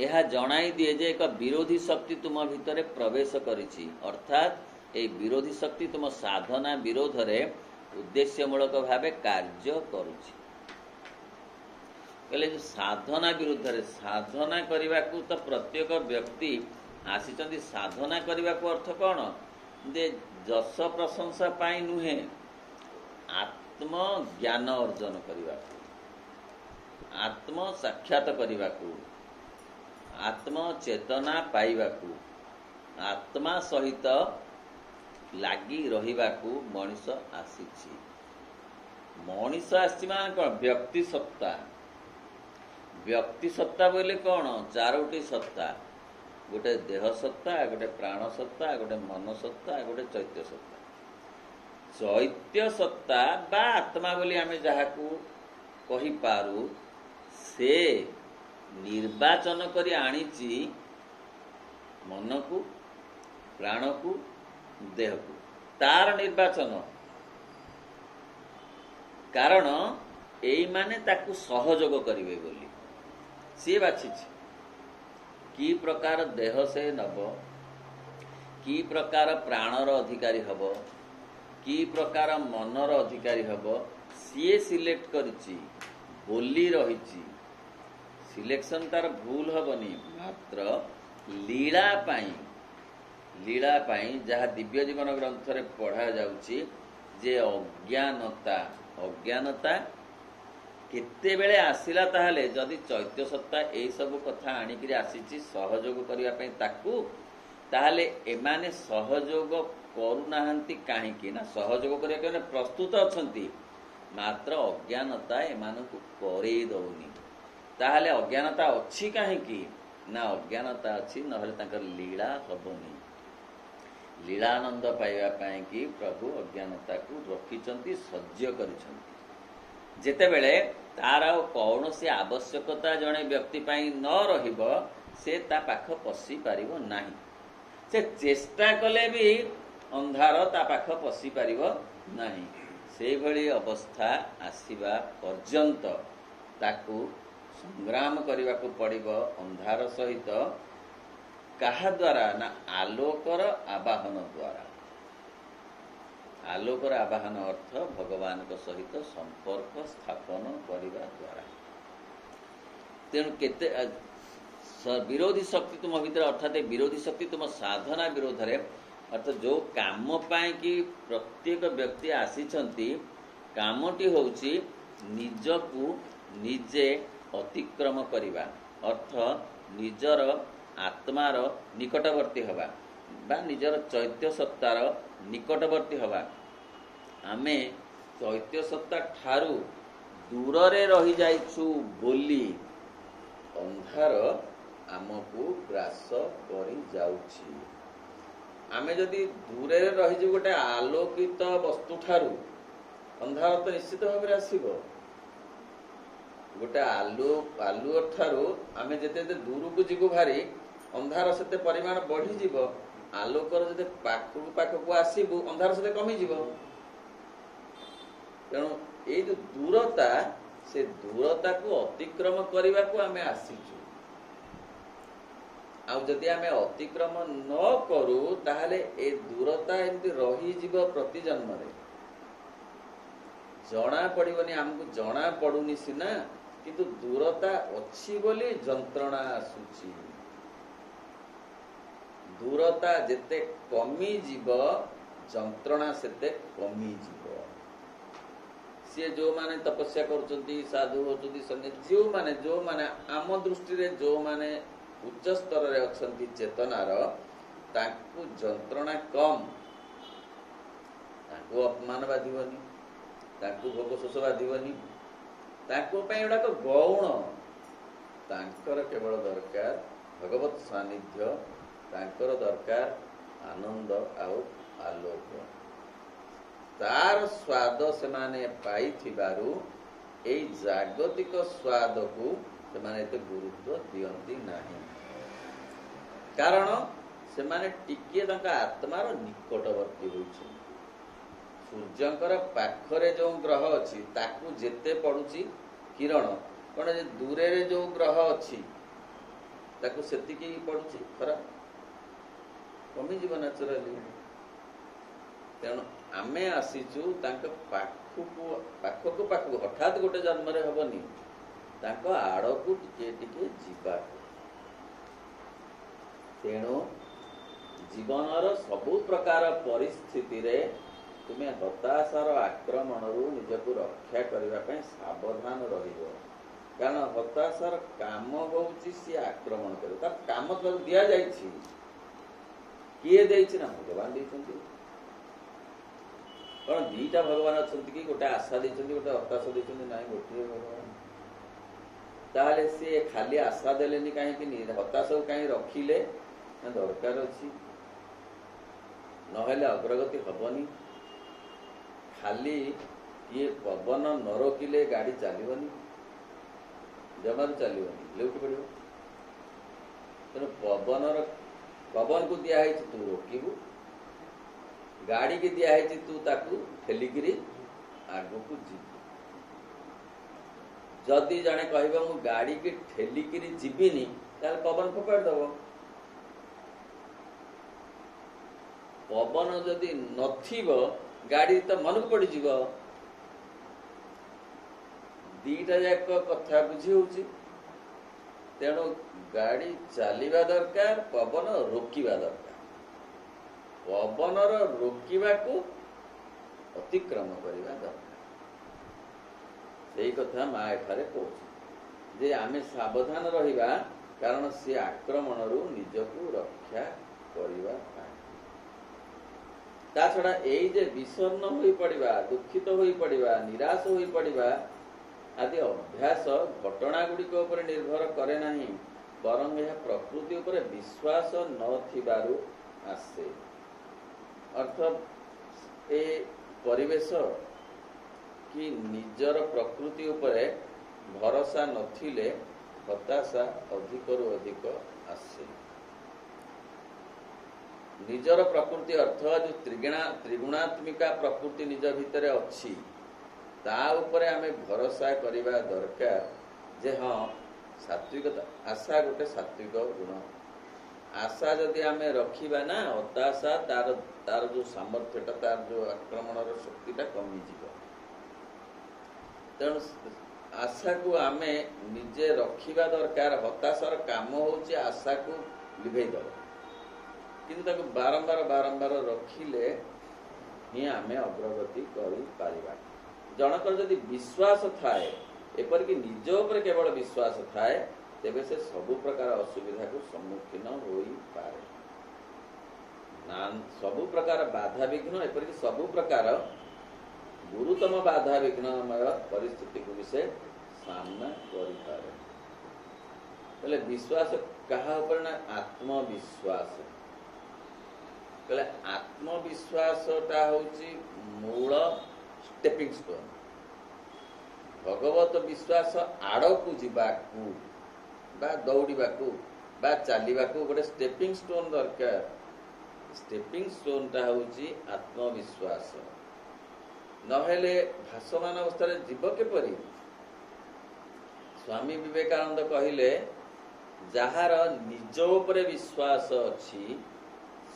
A: ଏହା ଜଣାଇ ଦିଏ ଯେ ଏକ ବିରୋଧୀ ଶକ୍ତି ତୁମ ଭିତରେ ପ୍ରବେଶ କରିଛି, ଅର୍ଥାତ୍ ଏହି ବିରୋଧୀ ଶକ୍ତି ତୁମ ସାଧନା ବିରୋଧରେ ଉଦ୍ଦେଶ୍ୟମୂଳକ ଭାବେ କାର୍ଯ୍ୟ କରୁଛି। କହିଲେ ଯେ ସାଧନା ବିରୁଦ୍ଧରେ, ସାଧନା କରିବାକୁ ତ ପ୍ରତ୍ୟେକ ବ୍ୟକ୍ତି ଆସିଛନ୍ତି। ସାଧନା କରିବାକୁ ଅର୍ଥ କ'ଣ? ଯେ ଯଶ ପ୍ରଶଂସା ପାଇଁ ନୁହେଁ, ଆତ୍ମଜ୍ଞାନ ଅର୍ଜନ କରିବାକୁ, ଆତ୍ମ ସାକ୍ଷାତ କରିବାକୁ, ଆତ୍ମଚେତନା ପାଇବାକୁ, ଆତ୍ମା ସହିତ ଲାଗି ରହିବାକୁ ମଣିଷ ଆସିଛି। ମଣିଷ ଆସିଛି ମାନେ କ'ଣ? ବ୍ୟକ୍ତି ସତ୍ତା। ବ୍ୟକ୍ତି ସତ୍ତା ବୋଇଲେ କ'ଣ? ଚାରୋଟି ସତ୍ତା, ଗୋଟେ ଦେହ ସତ୍ତା, ଗୋଟେ ପ୍ରାଣ ସତ୍ତା, ଗୋଟେ ମନ ସତ୍ତା, ଗୋଟେ ଚୈତ୍ୟ ସତ୍ତା। ଚୈତ୍ୟ ସତ୍ତା ବା ଆତ୍ମା ବୋଲି ଆମେ ଯାହାକୁ କହିପାରୁ, ସେ ନିର୍ବାଚନ କରି ଆଣିଛି ମନକୁ, ପ୍ରାଣକୁ, ଦେହକୁ। ତାର ନିର୍ବାଚନ, କାରଣ ଏଇମାନେ ତାକୁ ସହଯୋଗ କରିବେ ବୋଲି ସିଏ ବାଛିଛି। କି ପ୍ରକାର ଦେହ ସେ ନବ, କି ପ୍ରକାର ପ୍ରାଣର ଅଧିକାରୀ ହବ, କି ପ୍ରକାର ମନର ଅଧିକାରୀ ହବ, ସିଏ ସିଲେକ୍ଟ କରିଛି ବୋଲି ରହିଛି। ସିଲେକ୍ସନ ତାର ଭୁଲ ହବନି, ମାତ୍ର ଲୀଳା ପାଇଁ ଯାହା ଦିବ୍ୟ ଜୀବନ ଗ୍ରନ୍ଥରେ ପଢ଼ା ଯାଉଛି ଯେ ଅଜ୍ଞାନତା କେତେବେଳେ ଆସିଲା? ତାହେଲେ ଯଦି ଚୈତ୍ୟ ସତ୍ତା ଏଇସବୁ କଥା ଆଣିକିରି ଆସିଛି ସହଯୋଗ କରିବା ପାଇଁ ତାକୁ, ତାହେଲେ ଏମାନେ ସହଯୋଗ କରୁନାହାନ୍ତି କାହିଁକି? ନା ସହଯୋଗ କରିବା ପାଇଁ ପ୍ରସ୍ତୁତ ଅଛନ୍ତି, ମାତ୍ର ଅଜ୍ଞାନତା ଏମାନଙ୍କୁ କରେଇ ଦଉନି। ତାହେଲେ ଅଜ୍ଞାନତା ଅଛି କାହିଁକି? ନା ଅଜ୍ଞାନତା ଅଛି, ନହେଲେ ତାଙ୍କର ଲୀଳା ହବନି। ଲୀଳାନନ୍ଦ ପାଇବା ପାଇଁ କି ପ୍ରଭୁ ଅଜ୍ଞାନତାକୁ ରଖିଛନ୍ତି, ସହ୍ୟ କରିଛନ୍ତି। ଯେତେବେଳେ ତାର ଆଉ କୌଣସି ଆବଶ୍ୟକତା ଜଣେ ବ୍ୟକ୍ତି ପାଇଁ ନ ରହିବ, ସେ ତା ପାଖ ପଶି ପାରିବ ନାହିଁ। ସେ ଚେଷ୍ଟା କଲେ ବି ଅନ୍ଧାର ତା ପାଖ ପଶି ପାରିବ ନାହିଁ। ସେଇଭଳି ଅବସ୍ଥା ଆସିବା ପର୍ଯ୍ୟନ୍ତ ତାକୁ ସଂଗ୍ରାମ କରିବାକୁ ପଡ଼ିବ ଅନ୍ଧାର ସହିତ। କାହା ଦ୍ୱାରା? ନା ଆଲୋକର ଆବାହନ ଦ୍ୱାରା। ଆଲୋକର ଆବାହନ ଅର୍ଥ ଭଗବାନଙ୍କ ସହିତ ସମ୍ପର୍କ ସ୍ଥାପନ କରିବା ଦ୍ୱାରା। ତେଣୁ କେତେ ବିରୋଧୀ ଶକ୍ତି ତୁମ ଭିତରେ, ଅର୍ଥାତ୍ ବିରୋଧୀ ଶକ୍ତି ତୁମ ସାଧନା ବିରୋଧରେ, ଅର୍ଥାତ୍ ଯେଉଁ କାମ ପାଇଁ କି ପ୍ରତ୍ୟେକ ବ୍ୟକ୍ତି ଆସିଛନ୍ତି, କାମଟି ହେଉଛି ନିଜକୁ ନିଜେ ଅତିକ୍ରମ କରିବା, ଅର୍ଥ ନିଜର ଆତ୍ମାର ନିକଟବର୍ତ୍ତୀ ହେବା ବା ନିଜର ଚୈତ୍ୟ ସତ୍ତାର ନିକଟବର୍ତ୍ତୀ ହେବା। ଆମେ ଚୈତ୍ୟ ସତ୍ତା ଠାରୁ ଦୂରରେ ରହିଯାଇଛୁ ବୋଲି ଅନ୍ଧାର ଆମକୁ ଗ୍ରାସ କରିଯାଉଛି। ଆମେ ଯଦି ଦୂରରେ ରହିଯିବୁ ଗୋଟେ ଆଲୋକିତ ବସ୍ତୁ ଠାରୁ, ଅନ୍ଧାର ତ ନିଶ୍ଚିତ ଭାବରେ ଆସିବ। ଗୋଟେ ଆଲୁଅ ଠାରୁ ଆମେ ଯେତେ ଦୂରକୁ ଯିବୁ ଭାରି, ଅନ୍ଧାର ସେତେ ପରିମାଣ ବଢିଯିବ। ଆଲୋକର ଯେତେ ପାଖକୁ ଆସିବୁ, ଅନ୍ଧାର ସେତେ କମିଯିବ। ତେଣୁ ଏଇ ଯୋଉ ଦୂରତା, ସେ ଦୂରତାକୁ ଅତିକ୍ରମ କରିବାକୁ ଆମେ ଆସିଛୁ। ଆଉ ଯଦି ଆମେ ଅତିକ୍ରମ ନ କରୁ, ତାହେଲେ ଏ ଦୂରତା ଏମିତି ରହିଯିବ ପ୍ରତି ଜନ୍ମରେ। ଜଣା ପଡିବନି, ଆମକୁ ଜଣା ପଡୁନି ସିନା, କିନ୍ତୁ ଦୂରତା ଅଛି ବୋଲି ଯନ୍ତ୍ରଣା ଆସୁଛି। ଦୂରତା ଯେତେ କମିଯିବ ଯନ୍ତ୍ରଣା ସେତେ କମିଯିବ। ସିଏ ଯେଉଁମାନେ ତପସ୍ୟା କରୁଛନ୍ତି, ସାଧୁ ହେଉଛନ୍ତି, ଯେଉଁମାନେ ଆମ ଦୃଷ୍ଟିରେ ଯେଉଁମାନେ ଉଚ୍ଚ ସ୍ତରରେ ଅଛନ୍ତି ଚେତନାର, ତାଙ୍କୁ ଯନ୍ତ୍ରଣା କମ୍, ତାଙ୍କୁ ଅପମାନ ବାଧିବନି, ତାଙ୍କୁ ଭୋଗ ଶୋଷ ବାଧିବନି, ତାଙ୍କ ପାଇଁ ଏଗୁଡ଼ାକ ଗୌଣ। ତାଙ୍କର କେବଳ ଦରକାର ଭଗବତ ସାନ୍ନିଧ୍ୟ, ତାଙ୍କର ଦରକାର ଆନନ୍ଦ ଆଉ ଆଲୋକ। ତାର ସ୍ୱାଦ ସେମାନେ ପାଇଥିବାରୁ ଏଇ ଜାଗତିକ ସ୍ୱାଦକୁ ସେମାନେ ଏତେ ଗୁରୁତ୍ୱ ଦିଅନ୍ତି ନାହିଁ, କାରଣ ସେମାନେ ଟିକିଏ ତାଙ୍କ ଆତ୍ମାର ନିକଟବର୍ତ୍ତୀ ହୋଇଛନ୍ତି। ସୂର୍ଯ୍ୟଙ୍କର ପାଖରେ ଯେଉଁ ଗ୍ରହ ଅଛି ତାକୁ ଯେତେ ପଡ଼ୁଛି କିରଣ, କ'ଣ ଯେ ଦୂରରେ ଯେଉଁ ଗ୍ରହ ଅଛି ତାକୁ ସେତିକି ପଡ଼ୁଛି ଖରା, କମିଯିବ ନ୍ୟାଚୁରାଲି। ତେଣୁ ଆମେ ଆସିଛୁ ତାଙ୍କ ପାଖକୁ ହଠାତ୍ ଗୋଟେ ଜନ୍ମରେ ହବନି, ତାଙ୍କ ଆଡ଼କୁ ଟିକେ ଟିକେ ଯିବାକୁ। ତେଣୁ ଜୀବନର ସବୁ ପ୍ରକାର ପରିସ୍ଥିତିରେ ତୁମେ ହତାଶାର ଆକ୍ରମଣରୁ ନିଜକୁ ରକ୍ଷା କରିବା ପାଇଁ ସାବଧାନ ରହିବ। କାରଣ ହତାଶାର କାମ ହେଉଛି ସିଏ ଆକ୍ରମଣ କରିବ। ତାର କାମ ତାକୁ ଦିଆଯାଇଛି। କିଏ ଦେଇଛି ନା ଭଗବାନ ଦେଇଛନ୍ତି। କ'ଣ ଦିଟା ଭଗବାନ ଅଛନ୍ତି କି? ଗୋଟେ ଆଶା ଦେଇଛନ୍ତି, ଗୋଟେ ହତାଶା ଦେଇଛନ୍ତି? ନାହିଁ, ଗୋଟିଏ ଭଗବାନ। ତାହେଲେ ସିଏ ଖାଲି ଆଶା ଦେଲେନି କାହିଁକି? ହତାଶାକୁ କାହିଁ ରଖିଲେ? ନା ଦରକାର ଅଛି, ନହେଲେ ଅଗ୍ରଗତି ହବନି। ଖାଲି ଇଏ ପବନ ନ ରୋକିଲେ ଗାଡ଼ି ଚାଲିବନି, ଜମାରୁ ଚାଲିବନି, ଲେଉଟି ପଡ଼ିବ। ତେଣୁ ପବନକୁ ଦିଆହେଇଛି ତୁ ରୋକିବୁ, ଗାଡ଼ିକି ଦିଆହେଇଛି ତୁ ତାକୁ ଠେଲିକିରି ଆଗକୁ ଯିବୁ। ଯଦି ଜଣେ କହିବ ମୁଁ ଗାଡ଼ିକି ଠେଲିକିରି ଯିବିନି, ତାହେଲେ ପବନ ଫୋପାଡ଼ି ଦେବ। ପବନ ଯଦି ନଥିବ ଗାଡ଼ି ତ ମନକୁ ପଡ଼ିଯିବ। ଦିଟା ଯାକ କଥା ବୁଝି ହଉଛି। ତେଣୁ ଗାଡ଼ି ଚାଲିବା ଦରକାର, ପବନ ରୋକିବା ଦରକାର। ପବନର ରୋକିବାକୁ ଅତିକ୍ରମ କରିବା ଦରକାର। ସେଇ କଥା ମା ଏଠାରେ କହୁଛି ଯେ ଆମେ ସାବଧାନ ରହିବା, କାରଣ ସେ ଆକ୍ରମଣରୁ ନିଜକୁ ରକ୍ଷା କରିବା ପାଇଁ। ତା ଛଡ଼ା ଏଇ ଯେ ବିଷର୍ଣ୍ଣ ହୋଇପଡ଼ିବା, ଦୁଃଖିତ ହୋଇପଡ଼ିବା, ନିରାଶ ହୋଇପଡ଼ିବା ଆଦି ଅଭ୍ୟାସ ଘଟଣା ଗୁଡ଼ିକ ଉପରେ ନିର୍ଭର କରେ ନାହିଁ, ବରଂ ଏହା ପ୍ରକୃତି ଉପରେ ବିଶ୍ୱାସ ନଥିବାରୁ ଆସେ। ଅର୍ଥାତ୍ ଏ ପରିବେଶ କି ନିଜର ପ୍ରକୃତି ଉପରେ ଭରସା ନଥିଲେ ହତାଶା ଅଧିକରୁ ଅଧିକ ଆସେ। ନିଜର ପ୍ରକୃତି ଅର୍ଥ ଯେଉଁ ତ୍ରିଗୁଣାତ୍ମିକା ପ୍ରକୃତି ନିଜ ଭିତରେ ଅଛି, ତା ଉପରେ ଆମେ ଭରସା କରିବା ଦରକାର ଯେ ହଁ ସାତ୍ଵିକତା, ଆଶା ଗୋଟେ ସାତ୍ଵିକ ଗୁଣ। ଆଶା ଯଦି ଆମେ ରଖିବା ନା, ହତାଶା ତାର ଯେଉଁ ସାମର୍ଥ୍ୟଟା, ତାର ଯେଉଁ ଆକ୍ରମଣର ଶକ୍ତିଟା କମିଯିବ। ତେଣୁ ଆଶାକୁ ଆମେ ନିଜେ ରଖିବା ଦରକାର। ହତାଶାର କାମ ହେଉଛି ଆଶାକୁ ଲିଭେଇ ଦେବ, କିନ୍ତୁ ତାକୁ ବାରମ୍ବାର ରଖିଲେ ହିଁ ଆମେ ଅଗ୍ରଗତି କରିପାରିବା। ଜଣଙ୍କର ଯଦି ବିଶ୍ୱାସ ଥାଏ, ଏପରିକି ନିଜ ଉପରେ କେବଳ ବିଶ୍ୱାସ ଥାଏ, ତେବେ ସେ ସବୁ ପ୍ରକାର ଅସୁବିଧାକୁ ସମ୍ମୁଖୀନ ହୋଇପାରେ। ସବୁ ପ୍ରକାର ବାଧାବିଘ୍ନ, ଏପରିକି ସବୁ ପ୍ରକାର ଗୁରୁତମ ବାଧାବିଘ୍ନମୟ ପରିସ୍ଥିତିକୁ ବି ସେ ସାମ୍ନା କରିପାରେ। ହେଲେ ବିଶ୍ୱାସ କାହା ଉପରେ? ନା ଆତ୍ମବିଶ୍ୱାସ। କହିଲେ ଆତ୍ମବିଶ୍ୱାସଟା ହେଉଛି ମୂଳ ଷ୍ଟେପିଂ ଷ୍ଟୋନ୍। ଭଗବତ ବିଶ୍ୱାସ ଆଡ଼କୁ ଯିବାକୁ ବା ଦୌଡ଼ିବାକୁ ବା ଚାଲିବାକୁ ଗୋଟେ ଷ୍ଟେପିଂ ଷ୍ଟୋନ୍ ଦରକାର। ଷ୍ଟେପିଂ ଷ୍ଟୋନ୍ଟା ହେଉଛି ଆତ୍ମବିଶ୍ୱାସ। ନହେଲେ ଭାସମାନ ଅବସ୍ଥାରେ ଯିବ କିପରି? ସ୍ୱାମୀ ବିବେକାନନ୍ଦ କହିଲେ, ଯାହାର ନିଜ ଉପରେ ବିଶ୍ୱାସ ଅଛି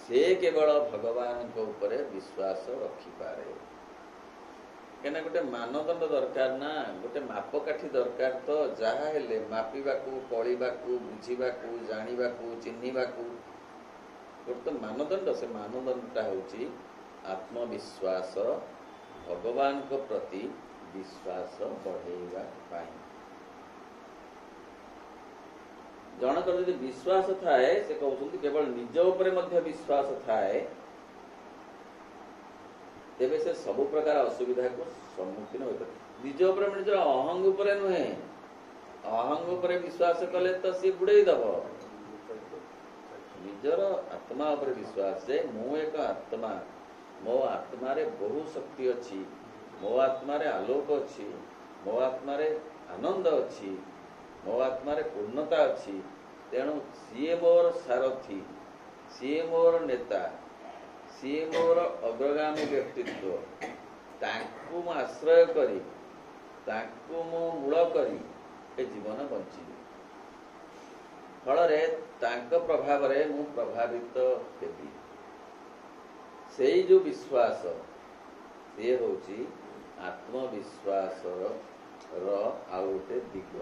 A: ସେ କେବଳ ଭଗବାନଙ୍କ ଉପରେ ବିଶ୍ୱାସ ରଖିପାରେ। କାହିଁକିନା ଗୋଟେ ମାନଦଣ୍ଡ ଦରକାର ନା, ଗୋଟେ ମାପକାଠି ଦରକାର। ତ ଯାହା ହେଲେ ମାପିବାକୁ, କଳିବାକୁ, ବୁଝିବାକୁ, ଜାଣିବାକୁ, ଚିହ୍ନିବାକୁ ଗୋଟେ ତ ମାନଦଣ୍ଡ, ସେ ମାନଦଣ୍ଡଟା ହେଉଛି ଆତ୍ମବିଶ୍ୱାସ, ଭଗବାନଙ୍କ ପ୍ରତି ବିଶ୍ୱାସ ବଢ଼େଇବା ପାଇଁ। ଜଣଙ୍କର ଯଦି ବିଶ୍ୱାସ ଥାଏ, ସେ କହୁଛନ୍ତି କେବଳ ନିଜ ଉପରେ ମଧ୍ୟ ବିଶ୍ୱାସ ଥାଏ, ତେବେ ସେ ସବୁ ପ୍ରକାର ଅସୁବିଧାକୁ ସମ୍ମୁଖୀନ ହୋଇପାରେ। ନିଜ ଉପରେ ନିଜର ଅହଙ୍ଗ ଉପରେ ନୁହେଁ, ଅହଙ୍ଗ ଉପରେ ବିଶ୍ୱାସ କଲେ ତ ସିଏ ବୁଡେଇ ଦବ। ନିଜର ଆତ୍ମା ଉପରେ ବିଶ୍ୱାସ, ଯେ ମୁଁ ଏକ ଆତ୍ମା, ମୋ ଆତ୍ମାରେ ବହୁ ଶକ୍ତି ଅଛି, ମୋ ଆତ୍ମାରେ ଆଲୋକ ଅଛି, ମୋ ଆତ୍ମାରେ ଆନନ୍ଦ ଅଛି, ମୋ ଆତ୍ମାରେ ପୂର୍ଣ୍ଣତା ଅଛି। ତେଣୁ ସିଏ ମୋର ସାରଥୀ, ସିଏ ମୋର ନେତା, ସିଏ ମୋର ଅଗ୍ରଗାମୀ ବ୍ୟକ୍ତିତ୍ୱ। ତାଙ୍କୁ ମୁଁ ଆଶ୍ରୟ କରି, ତାଙ୍କୁ ମୁଁ ମୂଳ କରି ଏ ଜୀବନ ବଞ୍ଚିବି। ଫଳରେ ତାଙ୍କ ପ୍ରଭାବରେ ମୁଁ ପ୍ରଭାବିତ ହେବି। ସେଇ ଯୋଉ ବିଶ୍ୱାସ, ସିଏ ହେଉଛି ଆତ୍ମବିଶ୍ୱାସର ଆଉ ଗୋଟେ ଦିଗ।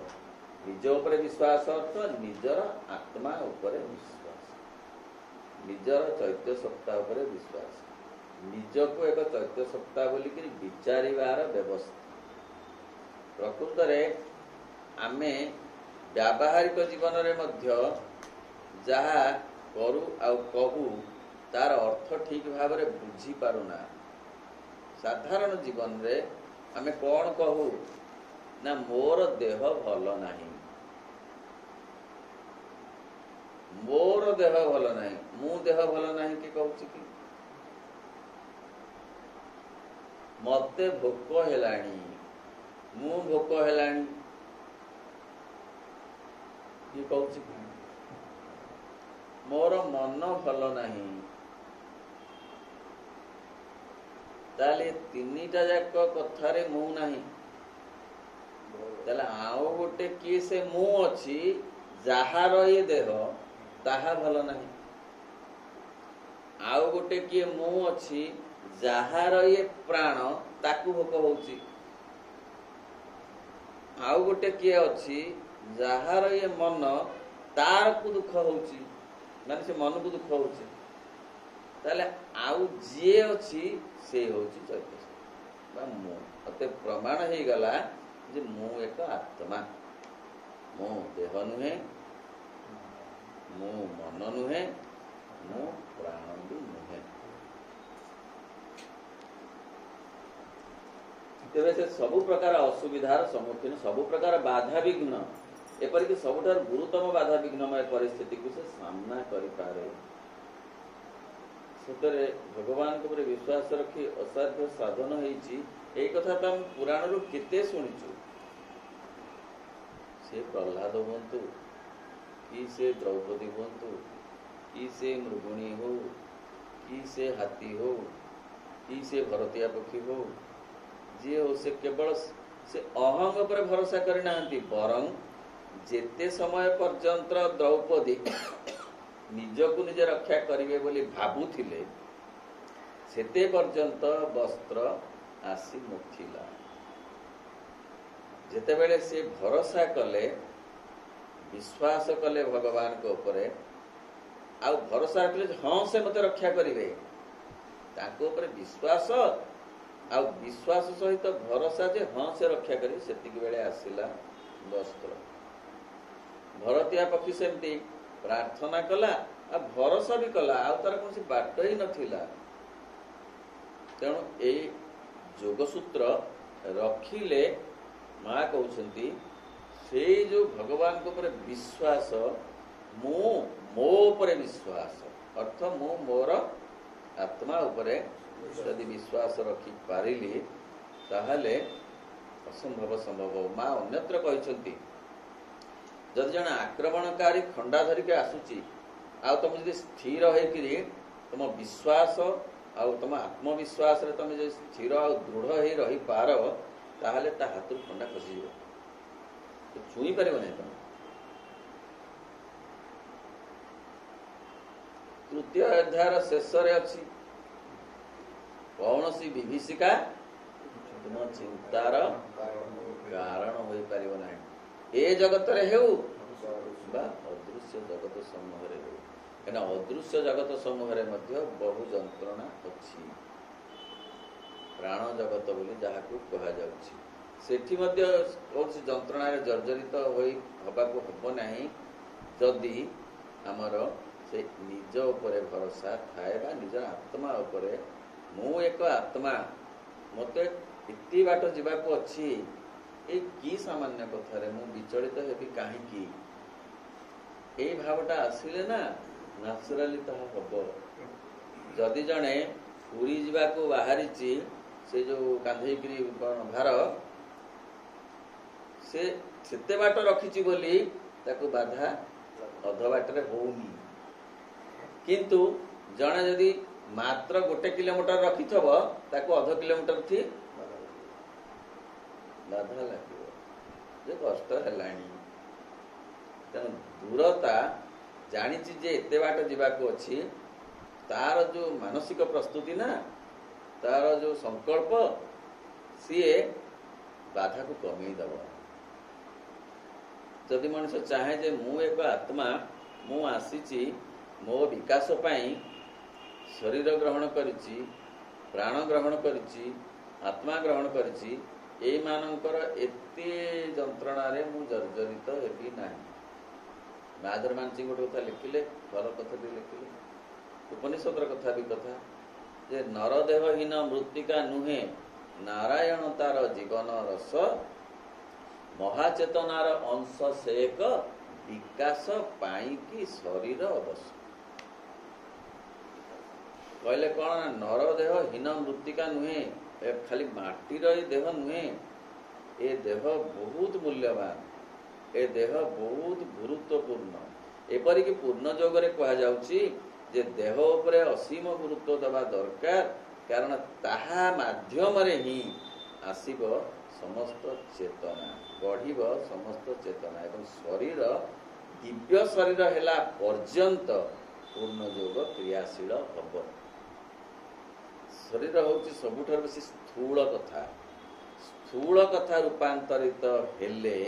A: ନିଜ ଉପରେ ବିଶ୍ୱାସ ଅର୍ଥ ନିଜର ଆତ୍ମା ଉପରେ ବିଶ୍ୱାସ, ନିଜର ଚୈତ୍ୟ ସତ୍ତା ଉପରେ ବିଶ୍ୱାସ, ନିଜକୁ ଏକ ଚୈତ୍ୟ ସତ୍ତା ବୋଲିକି ବିଚାରିବାର ବ୍ୟବସ୍ଥା। ପ୍ରକୃତରେ ଆମେ ବ୍ୟାବହାରିକ ଜୀବନରେ ମଧ୍ୟ ଯାହା କରୁ ଆଉ କହୁ, ତାର ଅର୍ଥ ଠିକ ଭାବରେ ବୁଝିପାରୁନା। ସାଧାରଣ ଜୀବନରେ ଆମେ କ'ଣ କହୁ ନା, ମୋର ଦେହ ଭଲ ନାହିଁ, ମୋର ଦେହ ଭଲ ନାହିଁ। ମୁଁ ଦେହ ଭଲ ନାହିଁ କି କହୁଛି କି? ମତେ ଭୋକ ହେଲାଣି, ମୁଁ ଭୋକ ହେଲାଣି କି କହୁଛି କି? ମୋର ମନ ଭଲ ନାହିଁ। ତାହେଲେ ତିନିଟା ଯାକ କଥାରେ ମୁଁ ନାହିଁ। ତାହେଲେ ଆଉ ଗୋଟେ କିଏ ସେ ମୁଁ ଅଛି, ଯାହାର ଇଏ ଦେହ ତାହା ଭଲ ନାହିଁ। ଆଉ ଗୋଟେ କିଏ ମୁଁ ଅଛି, ଯାହାର ଇଏ ପ୍ରାଣ ତାକୁ ଭୋକ ହଉଛି। ଆଉ ଗୋଟେ କିଏ ଅଛି, ଯାହାର ଇଏ ମନ ତାରକୁ ଦୁଃଖ ହଉଛି, ମାନେ ସେ ମନକୁ ଦୁଃଖ ହଉଛି। ତାହେଲେ ଆଉ ଯିଏ ଅଛି ସେ ହଉଛି ଚୈତନ୍ୟ ବା ମୁଁ। ମତେ ପ୍ରମାଣ ହେଇଗଲା ଯେ ମୁଁ ଏକ ଆତ୍ମା, ମୁଁ ଦେହ ନୁହେଁ, ମୁଁ ମନ ନୁହେଁ, ମୁଁ ପ୍ରାଣ ବି ନୁହେଁ। ତେବେ ସେ ସବୁ ପ୍ରକାର ଅସୁବିଧାର ସମ୍ମୁଖୀନ, ସବୁ ପ୍ରକାର ବାଧାବିଘ୍ନ, ଏପରିକି ସବୁଠାରୁ ଗୁରୁତମ ବାଧାବିଘ୍ନମୟ ପରିସ୍ଥିତିକୁ ସେ ସାମ୍ନା କରିପାରେ। ସତରେ ଭଗବାନଙ୍କ ଉପରେ ବିଶ୍ୱାସ ରଖି ଅସାଧ୍ୟ ସାଧନ ହେଇଛି, ଏଇ କଥା ତ ଆମେ ପୁରାଣରୁ କେତେ ଶୁଣିଛୁ। ସେ ପ୍ରହ୍ଲାଦ ହୁଅନ୍ତୁ, କି ସେ ଦ୍ରୌପଦୀ ହୁଅନ୍ତୁ, କି ସେ ମୃଗୁଣୀ ହଉ, କି ସେ ହାତୀ ହଉ, କି ସେ ଭରତିଆ ପକ୍ଷୀ ହଉ, ଯିଏ ହଉ, ସେ କେବଳ ସେ ଅହଙ୍ଗ ଉପରେ ଭରସା କରିନାହାନ୍ତି। ବରଂ ଯେତେ ସମୟ ପର୍ଯ୍ୟନ୍ତ ଦ୍ରୌପଦୀ ନିଜକୁ ନିଜେ ରକ୍ଷା କରିବେ ବୋଲି ଭାବୁଥିଲେ, ସେତେ ପର୍ଯ୍ୟନ୍ତ ବସ୍ତ୍ର ଆସି ନଥିଲା। ଯେତେବେଳେ ସେ ଭରସା କଲେ, ବିଶ୍ୱାସ କଲେ ଭଗବାନଙ୍କ ଉପରେ, ଆଉ ଭରସା ରଖିଲେ ଯେ ହଁ ସେ ମତେ ରକ୍ଷା କରିବେ, ତାଙ୍କ ଉପରେ ବିଶ୍ୱାସ ଆଉ ବିଶ୍ୱାସ ସହିତ ଭରସା ଯେ ହଁ ସେ ରକ୍ଷା କରିବେ, ସେତିକି ବେଳେ ଆସିଲା ବସ୍ତ୍ର। ଭରତିଆ ପକ୍ଷୀ ସେମିତି ପ୍ରାର୍ଥନା କଲା ଆଉ ଭରସା ବି କଲା, ଆଉ ତାର କୌଣସି ବାଟ ହିଁ ନଥିଲା। ତେଣୁ ଏଇ ଯୋଗସୂତ୍ର ରଖିଲେ ମା କହୁଛନ୍ତି, ସେଇ ଯୋଉ ଭଗବାନଙ୍କ ଉପରେ ବିଶ୍ୱାସ, ମୁଁ ମୋ ଉପରେ ବିଶ୍ୱାସ ଅର୍ଥ ମୁଁ ମୋର ଆତ୍ମା ଉପରେ ଯଦି ବିଶ୍ୱାସ ରଖିପାରିଲି, ତାହେଲେ ଅସମ୍ଭବ ସମ୍ଭବ। ମା ଅନ୍ୟତ୍ର କହିଛନ୍ତି, ଯଦି ଜଣେ ଆକ୍ରମଣକାରୀ ଖଣ୍ଡା ଧରିକି ଆସୁଛି, ଆଉ ତମେ ଯଦି ସ୍ଥିର ହେଇକିରି ତମ ବିଶ୍ୱାସ ଆଉ ତମ ଆତ୍ମବିଶ୍ୱାସରେ ତମେ ଯଦି ସ୍ଥିର ଆଉ ଦୃଢ଼ ହେଇ ରହିପାର, ତାହେଲେ ତା ହାତରୁ ଖଣ୍ଡା ଖସିଯିବ, ଛୁଇଁ ପାରିବ ନାହିଁ ତମେ। ତୃତୀୟ ଅଧ୍ୟାୟର ଶେଷରେ ଅଛି, କୌଣସି ବିଭୀଷିକା ତୁମ ଚିନ୍ତାର କାରଣ ହୋଇପାରିବ ନାହିଁ, ଏ ଜଗତରେ ହେଉ ବା ଅଦୃଶ୍ୟ ଜଗତ ସମୂହରେ ହେଉ। କାହିଁକିନା ଅଦୃଶ୍ୟ ଜଗତ ସମୂହରେ ମଧ୍ୟ ବହୁ ଯନ୍ତ୍ରଣା ଅଛି, ପ୍ରାଣ ଜଗତ ବୋଲି ଯାହାକୁ କୁହାଯାଉଛି। ସେଠି ମଧ୍ୟ କୌଣସି ଯନ୍ତ୍ରଣାରେ ଜର୍ଜରିତ ହେବାକୁ ହେବ ନାହିଁ ଯଦି ଆମର ସେ ନିଜ ଉପରେ ଭରସା ଥାଏ ବା ନିଜର ଆତ୍ମା ଉପରେ। ମୁଁ ଏକ ଆତ୍ମା, ମୋତେ ଏତେ ବାଟ ଯିବାକୁ ଅଛି, ଏ କି ସାମାନ୍ୟ କଥାରେ ମୁଁ ବିଚଳିତ ହେବି କାହିଁକି? ଏଇ ଭାବଟା ଆସିଲେ ନା ନ୍ୟାଚୁରାଲି ତାହା ହେବ। ଯଦି ଜଣେ ପୁରୀ ଯିବାକୁ ବାହାରିଛି, ସେ ଯେଉଁ କାନ୍ଧେଇକିରି ଭାର, ସେ ସେତେ ବାଟ ରଖିଛି ବୋଲି ତାକୁ ବାଧା ଅଧ ବାଟରେ ହଉନି। କିନ୍ତୁ ଜଣେ ଯଦି ମାତ୍ର 1 କିଲୋମିଟର ରଖିଥିବ, ତାକୁ ଅଧ କିଲୋମିଟର ଠି ବାଧା ଲାଗିବ ଯେ କଷ୍ଟ ହେଲାଣି। ତେଣୁ ଦୂରତା ଜାଣିଛି ଯେ ଏତେ ବାଟ ଯିବାକୁ ଅଛି, ତାର ଯେଉଁ ମାନସିକ ପ୍ରସ୍ତୁତି ନା, ତାର ଯେଉଁ ସଂକଳ୍ପ, ସିଏ ବାଧାକୁ କମେଇ ଦେବ। ଯଦି ମଣିଷ ଚାହେଁ ଯେ ମୁଁ ଏକ ଆତ୍ମା, ମୁଁ ଆସିଛି ମୋ ବିକାଶ ପାଇଁ, ଶରୀର ଗ୍ରହଣ କରିଛି, ପ୍ରାଣ ଗ୍ରହଣ କରିଛି, ଆତ୍ମା ଗ୍ରହଣ କରିଛି, ଏଇମାନଙ୍କର ଏତେ ଯନ୍ତ୍ରଣାରେ ମୁଁ ଜର୍ଜରିତ ହେବି ନାହିଁ। ମାଧର ମାନସିଂ ଗୋଟେ କଥା ଲେଖିଲେ, ଭଲ କଥାଟି ଲେଖିଲେ, ଉପନିଷଦର କଥା ବି କଥା, ଯେ ନରଦେହହୀନ ମୃତ୍ତିକା ନୁହେଁ ନାରାୟଣ ତାର ଜୀବନ ରସ, ମହାଚେତନାର ଅଂଶ ସେ ଏକ, ବିକାଶ ପାଇଁକି ଶରୀର ଅବଶ୍ୟ। କହିଲେ କ'ଣ ନା ନର ଦେହ ହୀନ ମୃତ୍ତିକା ନୁହେଁ, ଖାଲି ମାଟିର ଏ ଦେହ ନୁହେଁ, ଏ ଦେହ ବହୁତ ମୂଲ୍ୟବାନ, ଏ ଦେହ ବହୁତ ଗୁରୁତ୍ୱପୂର୍ଣ୍ଣ। ଏପରିକି ପୂର୍ଣ୍ଣ ଯୋଗରେ କୁହାଯାଉଛି ଯେ ଦେହ ଉପରେ ଅସୀମ ଗୁରୁତ୍ୱ ଦେବା ଦରକାର, କାରଣ ତାହା ମାଧ୍ୟମରେ ହିଁ ଆସିବ ସମସ୍ତ ଚେତନା, ବଢ଼ିବ ସମସ୍ତ ଚେତନା, ଏବଂ ଶରୀର ଦିବ୍ୟ ଶରୀର ହେଲା ପର୍ଯ୍ୟନ୍ତ ପୂର୍ଣ୍ଣ ଯୋଗ କ୍ରିୟାଶୀଳ ହେବ। ଶରୀର ହେଉଛି ସବୁଠାରୁ ବେଶୀ ସ୍ଥୂଳ କଥା। ସ୍ଥୂଳ କଥା ରୂପାନ୍ତରିତ ହେଲେ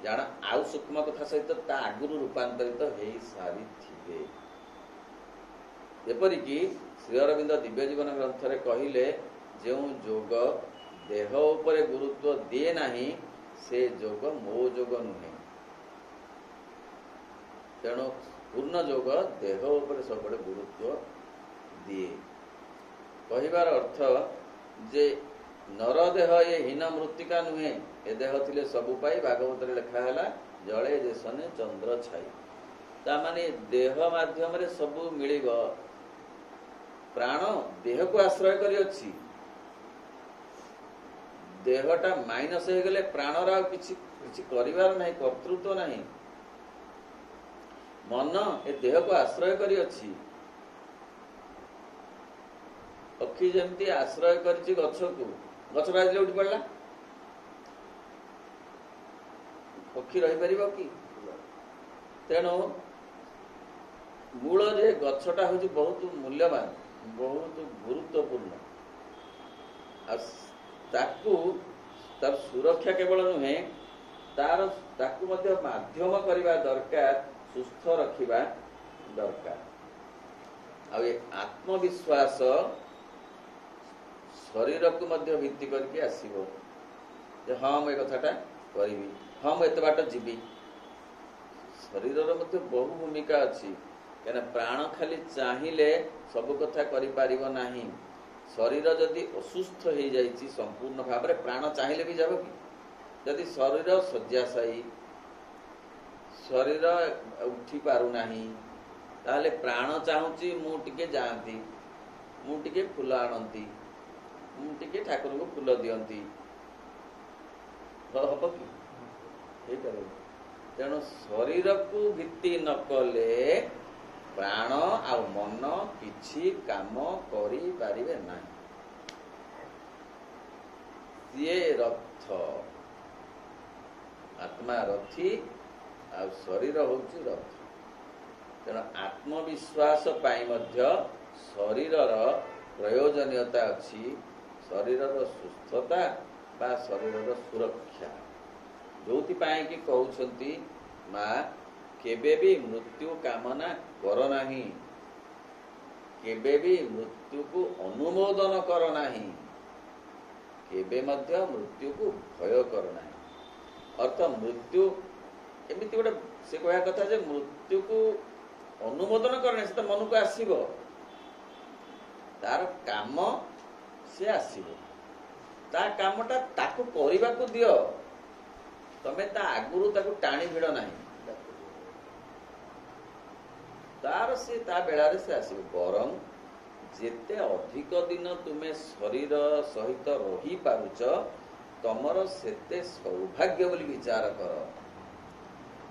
A: ଜାଣ ଆଉ ସୂକ୍ଷ୍ମ କଥା ସହିତ ତା ଆଗରୁ ରୂପାନ୍ତରିତ ହେଇସାରିଥିବେ। ଯେପରିକି ଶ୍ରୀ ଅରବିନ୍ଦ ଦିବ୍ୟ ଜୀବନ ଗ୍ରନ୍ଥରେ କହିଲେ, ଯେଉଁ ଯୋଗ ଦେହ ଉପରେ ଗୁରୁତ୍ୱ ଦିଏ ନାହିଁ, ସେ ଯୋଗ ମୋ ଯୋଗ ନୁହେଁ। ତେଣୁ ପୂର୍ଣ୍ଣ ଯୋଗ ଦେହ ଉପରେ ସବୁବେଳେ ଗୁରୁତ୍ୱ ଦିଏ। କହିବାର ଅର୍ଥ ଯେ ନର ଦେହ ଏ ହୀନ ମୃତ୍ତିକା ନୁହେଁ, ଏ ଦେହ ଥିଲେ ସବୁ ପାଇ, ଭାଗବତରେ ଲେଖା ହେଲା ଜଳେ ଦେଶନେ ଚନ୍ଦ୍ର ଛାଇ। ତାମାନେ ଦେହ ମାଧ୍ୟମରେ ସବୁ ମିଳିବ। ପ୍ରାଣ ଦେହକୁ ଆଶ୍ରୟ କରି ଅଛି। ଦେହଟା ମାଇନସ ହେଇଗଲେ ପ୍ରାଣର ଆଉ କିଛି କରିବାର ନାହିଁ, କର୍ତ୍ତୃତ୍ୱ ନାହିଁ। ମନ ଏ ଦେହକୁ ଆଶ୍ରୟ କରି ଅଛି। ପକ୍ଷୀ ଯେମିତି ଆଶ୍ରୟ କରିଛି ଗଛକୁ, ଗଛଟା ଆଜିଲେ ଉଠି ପଡ଼ିଲା, ପକ୍ଷୀ ରହିପାରିବ କି? ତେଣୁ ମୂଳରେ ଗଛଟା ହେଉଛି ବହୁତ ମୂଲ୍ୟବାନ, ବହୁତ ଗୁରୁତ୍ୱପୂର୍ଣ୍ଣ। ଆଉ ତାର ସୁରକ୍ଷା କେବଳ ନୁହେଁ, ତାକୁ ମଧ୍ୟ ମାଧ୍ୟମ କରିବା ଦରକାର, ସୁସ୍ଥ ରଖିବା ଦରକାର। ଆଉ ଏ ଆତ୍ମବିଶ୍ୱାସ ଶରୀରକୁ ମଧ୍ୟ ଭିତ୍ତି କରିକି ଆସିବ ଯେ ହଁ ମୁଁ ଏ କଥାଟା କରିବି, ହଁ ମୁଁ ଏତେ ବାଟ ଯିବି। ଶରୀରର ମଧ୍ୟ ବହୁ ଭୂମିକା ଅଛି, କାହିଁକିନା ପ୍ରାଣ ଖାଲି ଚାହିଁଲେ ସବୁ କଥା କରିପାରିବ ନାହିଁ। ଶରୀର ଯଦି ଅସୁସ୍ଥ ହେଇଯାଇଛି ସମ୍ପୂର୍ଣ୍ଣ ଭାବରେ, ପ୍ରାଣ ଚାହିଁଲେ ବି যাব କି? ଯଦି ଶରୀର ଶଯ୍ୟାଶାୟୀ, ଶରୀର ଉଠି ପାରୁନାହିଁ, ତାହେଲେ ପ୍ରାଣ ଚାହୁଁଛି ମୁଁ ଟିକେ ଯାଆନ୍ତି, ମୁଁ ଟିକେ ଫୁଲ ଆଣନ୍ତି, ମୁଁ ଟିକେ ଠାକୁରଙ୍କୁ ଫୁଲ ଦିଅନ୍ତି, ହବ କି? ହେଇପାରିବ। ତେଣୁ ଶରୀରକୁ ଭିତ୍ତି ନ କଲେ ପ୍ରାଣ ଆଉ ମନ କିଛି କାମ କରିପାରିବେ ନାହିଁ। ସିଏ ରଥ, ଆତ୍ମା ରଥୀ ଆଉ ଶରୀର ହେଉଛି ରଥ। ତେଣୁ ଆତ୍ମବିଶ୍ୱାସ ପାଇଁ ମଧ୍ୟ ଶରୀରର ପ୍ରୟୋଜନୀୟତା ଅଛି। ଶରୀରର ସୁସ୍ଥତା ବା ଶରୀରର ସୁରକ୍ଷା, ଯୋଉଥିପାଇଁ କି କହୁଛନ୍ତି ମା केबे भी मृत्यु कामना कर नाही, केबे भी मृत्यु को अनुमोदन कर नाही, केबे मध्य मृत्यु को भय कर नाही। अर्थ मृत्यु एमती गोटे से कह कथा जे मृत्यु को अनुमोदन करने से तो मन को आसीब, तार काम से आसीब, ता कामटा ताकू करबा को दियो, तमे ता आगुरु ताकू टाणी भिड़ नाही, तार से ता बेलारे से आसीब। बरं जेते अधिक दिन तुमे शरीर सहित रही पारुच तमर सेते सौभाग्य बोली विचार कर।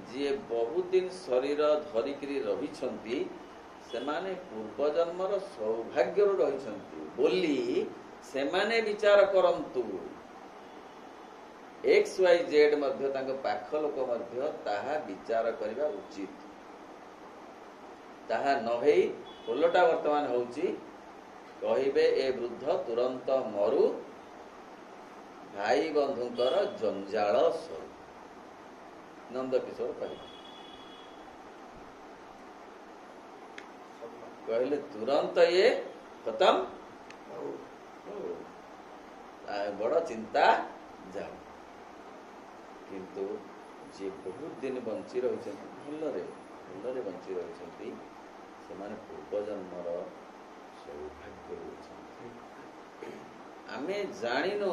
A: जी बहुत दिन शरीर धरिकी रही सेमाने पूर्व जन्मर सौभाग्य रही बोली सेमाने विचार करंतु। एक्स वाई जेड मध्य तांको पाख लोक मध्य ताहा विचार करबा उचित। ताहा नहेई ओलटा वर्तमान होउची कहिबे ए वृद्ध तुरंत मरु, भाई बंधुंकर जंजाल सरू। नंद किशोर कहले तुरंत ये खत्म बड़ चिंता जाओ। किंतु जे बहुत दिन बंची रही भलरे बंची रही सेमाने पूर्वजन्मर सौभाग्य आमे जानिनो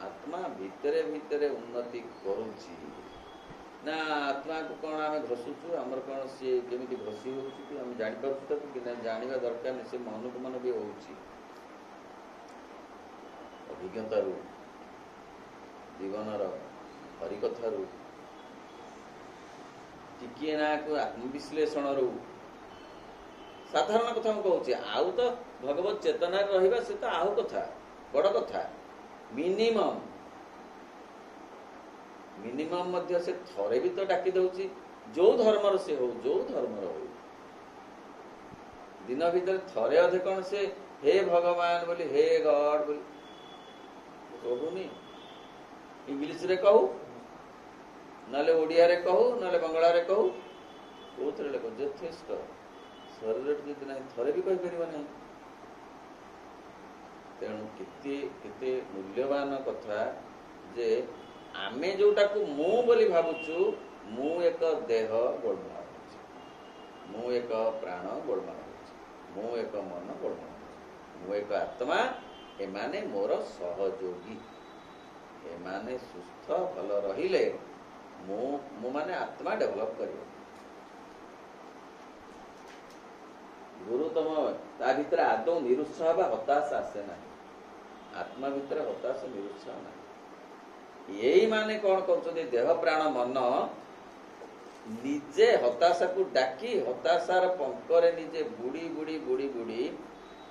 A: आत्मा भितरे भितरे उन्नति करुची ना आत्मा को कौन आम घसुचु आमर कौन सी केमी घसी हो जानी पार्थ कि जानवा दरकार नहीं। से मन को मन भी हो अभिज्ञता जीवन हरिकथार टिके ना को आत्मविश्लेषण साधारण कथा मुझे आउ तो भगवत चेतना रहिबा से तो आहु कथा बड़ कथा मिनिमम मध्य से थरे भी तो डाकी दउची जो धर्मर से हो जो धर्मर हो दिन भीतर थरे अधे कौन से हे भगवान बोली हे गॉड बोली कहूनी इंग्लिश रे कहू नाले ओडिया रे कहू नाले बंगला रे कहू कोथरे लेको यथेष्ट शरीर जदि ना थरे भी कहि परिबा नहीं। तेणु केते मूल्यवान कथा जे आमे जोटा को मु बोली भाबुचु मु एक देह गोलमाल होछि, मु एक प्राण गोलमाल होछि, मु एक मन गोलमाल होछि, मु एक आत्मा एमाने मोर सहयोगी। एमाने सुस्थ भल रहिले मु माने आत्मा डेभलप करियो। गुरुतम ता भीतर आदौ निरुत्साह बा हताश आसे ना। आत्मा भीतर हताश निरुत्साह ना। यही माने कौन कहते देह प्राण मन निजे हताशा को डाकी हताशार पंकरे निजे बुड़ी बुड़ी बुड़ी बुड़ी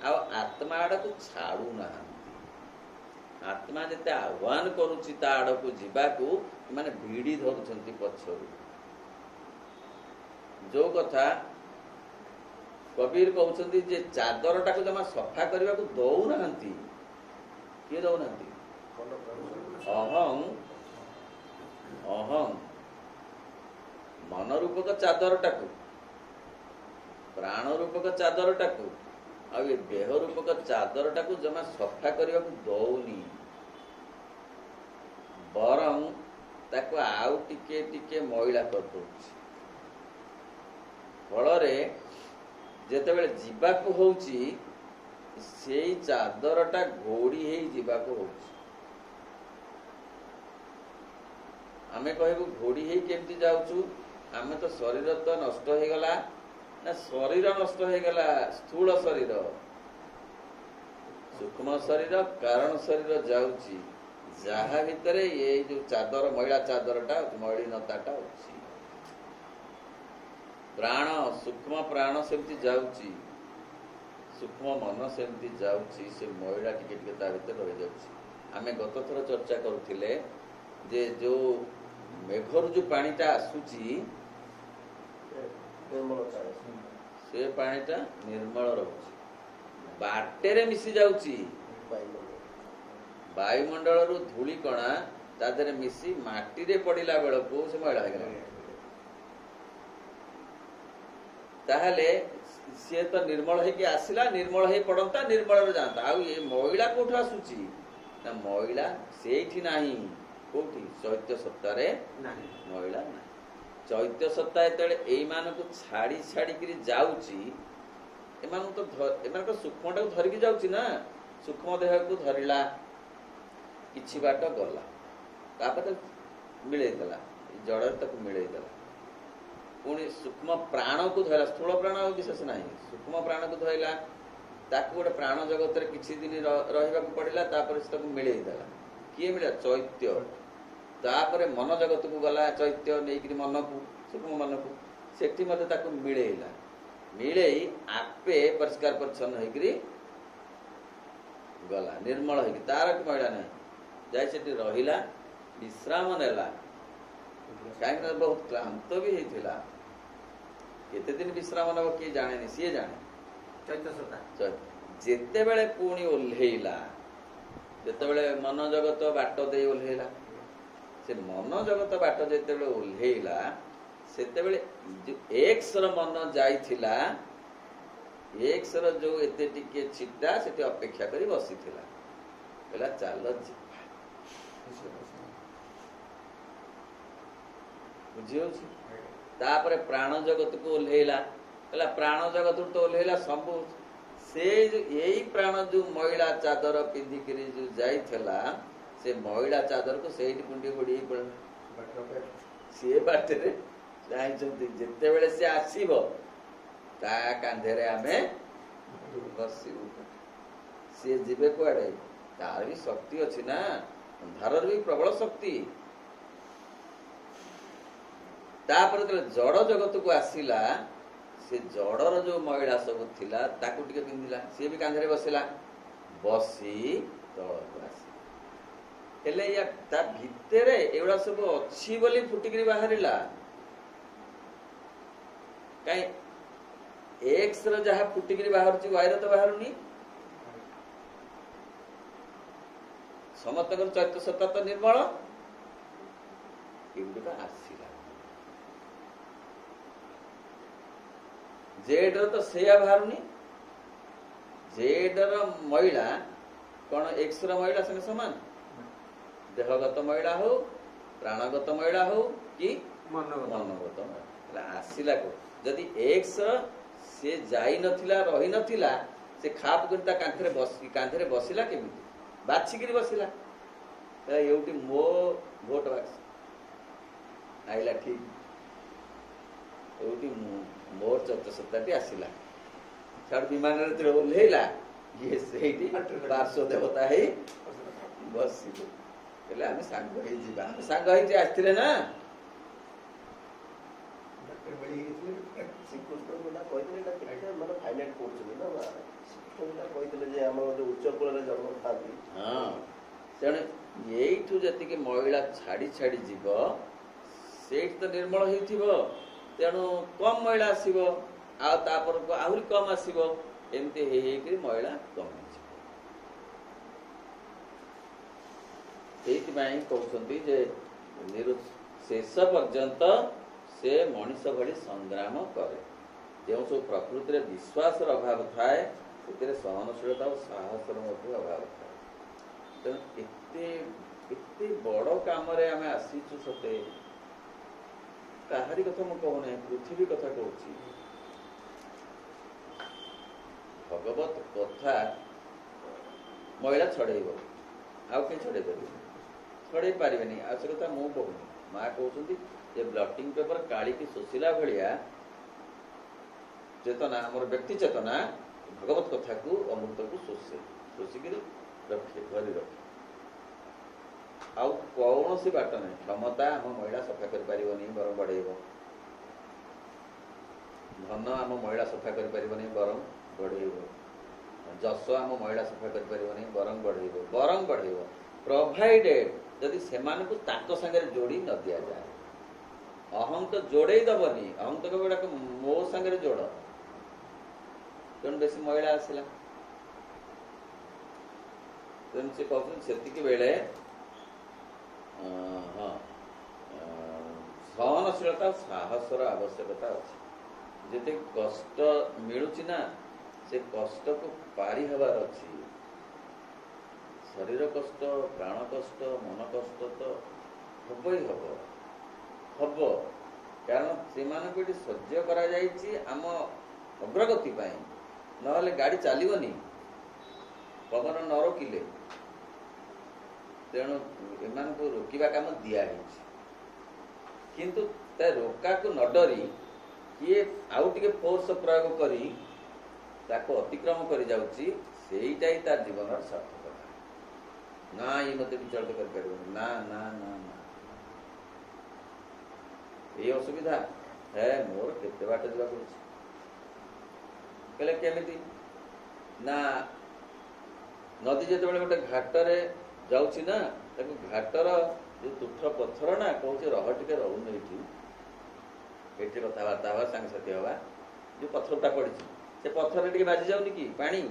A: आ आत्मा आड़ को छाड़ू ना। आत्मा जिते आह्वान करुची ता आड़ को जीवाकू माने भिड़ी धरुछंती पछरू। जो कथा कबीर कहते जे चादरटा को जमा सफा करने को दौना किए दौना अहं अहं मन रूपक चादरटा को प्राण रूपक चादरटा को आ देह रूपक चादरटा को जमा सफा करने को दौनी बरं ताको आउ टिके टिके मैला कर दउछि। फलरे जेतेबेले जीवाको होउची सेई चादरटा घोड़ी हेई जीवाको होउची। आमे कहबो घोड़ी हेई केमती जाउचु आमे तो शरीर तो नष्ट हो गला ना शरीर नष्ट हो गला स्थूल शरीर सूक्ष्म शरीर कारण शरीर जाउची जहा भितरे ये जो चादर मैला चादरटा मलिनताटा अछि। प्राण सूक्ष्म प्राण सेमती जाउची सूक्ष्म मन सेमती जाउची से मैला टिके टिके ता भीतर रहि जाउची। आमे गत थर चर्चा करूथिले जे जो मेघर जो पानीटा आसुची से पानीटा निर्मल रहुची बाटेरे मिसी जाउची वायुमंडल रु धूली कणा ता देरे मिसी माटी रे पड़िला बेलको से मैला हो गला। ताहले सी तो निर्मल है कि आसिला निर्मल है पड़ता निर्मल जाता आ ये महिला कोठ आसुची ना महिला सेठी नाही कोठी चैत्य सप्ताह महिला ना चैत्य सप्ताह जेते एई मानकु छाड़ी छाड़ी करी जाउची एमान तो एमान सूक्ष्म टाक धरिकी जाउची ना सूक्ष्म देह को धरिला किछि बाट गला तापर मिले देला जड़ तक मिले देला पुणी सूक्ष्म प्राण को धरला स्थूल प्राण विशेष ना सूक्ष्म प्राण को धरला ताकू गोटे प्राण जगत में किसी दिन रहा पड़ा तापर से मिले देला किए मिला चैत्य तापर मन जगत को गला चैत्य नहीं मन को सूक्ष्म मन को सेठी मत मिलेला मिले आपे परिष्कार परिच्छन्न होकरी गला निर्मल हो तार महिला ना जाए रहा विश्राम नेला कहीं बहुत क्लांत भी होता केते दिन विश्राम नब किए जाने सी जाने जिते बड़े पुणी ओह्लैला जिते मन जगत बाट दे ओह्लैला से मन जगत बाट जिते ओह्लैला से एक्सर मन जाइथिला एक्सर जो एते टिके छिटा से अपेक्षा करी बसी थिला चल बुझी तापर प्राण जगत को ओह्लैला प्राण जगत तो ओह्लैला सब से यही प्राण जो महिला चादर पिंधिक जो जाइथिला से महिला चादर को से कुंडी गुड़ी पड़ा सी बाटे जिते बड़े सी आसीब ता कांधे आमे बसबू सी जीवे कुआड़े तार भी शक्ति अच्छी ना अंधार भी प्रबल शक्ति तापर जड़ जगत को आसिला से जड़र जो महिला सब थिला ताकू टिके पिंधिला सी भी कांधे बसिला बसी तलक आसी हेले या ता भितरे एगुड़ा सब अच्छी बोली फुटिकरी बाहरिला कहीं एक्स र जहा फुटिकरी बाहर वायर तो बाहरुनी समस्त चैत्य सत्ता तो निर्मल एगुड़ा आसिला जेड तो सेया बाहरुनी जेड महिला कौन एक्स महिला संगे समान देहगत महिला हो प्राणगत महिला हो कि मनगत महिला आसिला को जदि एक्स से जाई नथिला रही नथिला से खाप कर कांधे बसिला केमिति बाछिकी बसिला एउटी मो भोट बाक्स आइला ठीक एउटी मोर चैत्य सत्ताटी आसिला छाड़ विमान ओह्लैला ये से पार्श्व देवता है बस आम सांग सांग आसते ना तेणु ये महिला छाड़ी छाड़ी जीव से तो निर्मल हो तेणु कम महिला आसब आपर आहरी कम आसब एमती महिला कम कहते शेष पर्यंत से मनीष भली संग्राम करे जो सब प्रकृति विश्वास अभाव थाए से सहनशीलता और साहस अभाव थाए तेणु एते बड़ काम आम आसीचु सते काहारी कथा मुझे कहूना पृथ्वी कथा कहूँ भगवत कथा महिला छड़ेब आउ कहीं छड़े पारे छड़े पारे आ से कथा मुझे कहूनी माँ कहते ब्लटिंग पेपर काली की शोषिला भाया चेतना आम व्यक्ति चेतना भगवत कथा को अमृत को शोषे शोषिक रखे धरी रखे आउ कौन सी बाट ना क्षमता आम महिला सफा कर बर बढ़ेब धन आम महिला सफा कर बर बढ़ेब जस आम महिला सफा कर बर बढ़ेब प्रोवाइडेड जदि से संगे जोड़ी न दि जाए अहम तो जोड़े दबनी अहम तो गुड़ाक मो संगे जोड़ तेणु बेसी महिला आसला तेणु से कहती बेले हाँ सहनशीलता साहसर आवश्यकता अच्छी ଯେତେ କଷ୍ଟ ମିଳୁଛି ନା ସେ କଷ୍ଟକୁ ପାରି ହେବାର ଅଛି। ଶରୀର କଷ୍ଟ, ପ୍ରାଣ କଷ୍ଟ, ମନ କଷ୍ଟ ତ ହବ ହିଁ ହବ, କାରଣ ସେମାନଙ୍କୁ ଏଠି ସହ୍ୟ କରାଯାଇଛି ଆମ ଅଗ୍ରଗତି ପାଇଁ, ନହେଲେ ଗାଡ଼ି ଚାଲିବନି ପବନ ନ ରୋକିଲେ। ତେଣୁ ଏମାନଙ୍କୁ ରୋକିବା କାମ ଦିଆହେଇଛି, କିନ୍ତୁ ତା ରୋକାକୁ ନ ଡରି କିଏ ଆଉ ଟିକେ ଫୋର୍ସ ପ୍ରୟୋଗ କରି ତାକୁ ଅତିକ୍ରମ କରି ଯାଉଛି, ସେଇଟା ହିଁ ତା ଜୀବନର ସାର୍ଥକତା। ନା ଇଏ ମୋତେ ବିଚଳିତ କରିପାରିବନି, ନା ନା ନା ନା, ଏଇ ଅସୁବିଧା, ମୋର କେତେ ବାଟ ଯିବାକୁ ଅଛି। କହିଲେ କେମିତି ନା, ନଦୀ ଯେତେବେଳେ ଗୋଟେ ଘାଟରେ ଯାଉଛି ନା, ତାକୁ ଘାଟର ଯୋଉ ତୁଠ ପଥର ନା କହୁଛି ରହ ଟିକେ, ରହୁନି ଏଠି କଥାବାର୍ତ୍ତା ହବା, ସାଙ୍ଗସାଥି ହବା। ଯୋଉ ପଥରଟା ପଡିଛି ସେ ପଥରରେ ଟିକେ ବାଜି ଯାଉନି କି ପାଣି,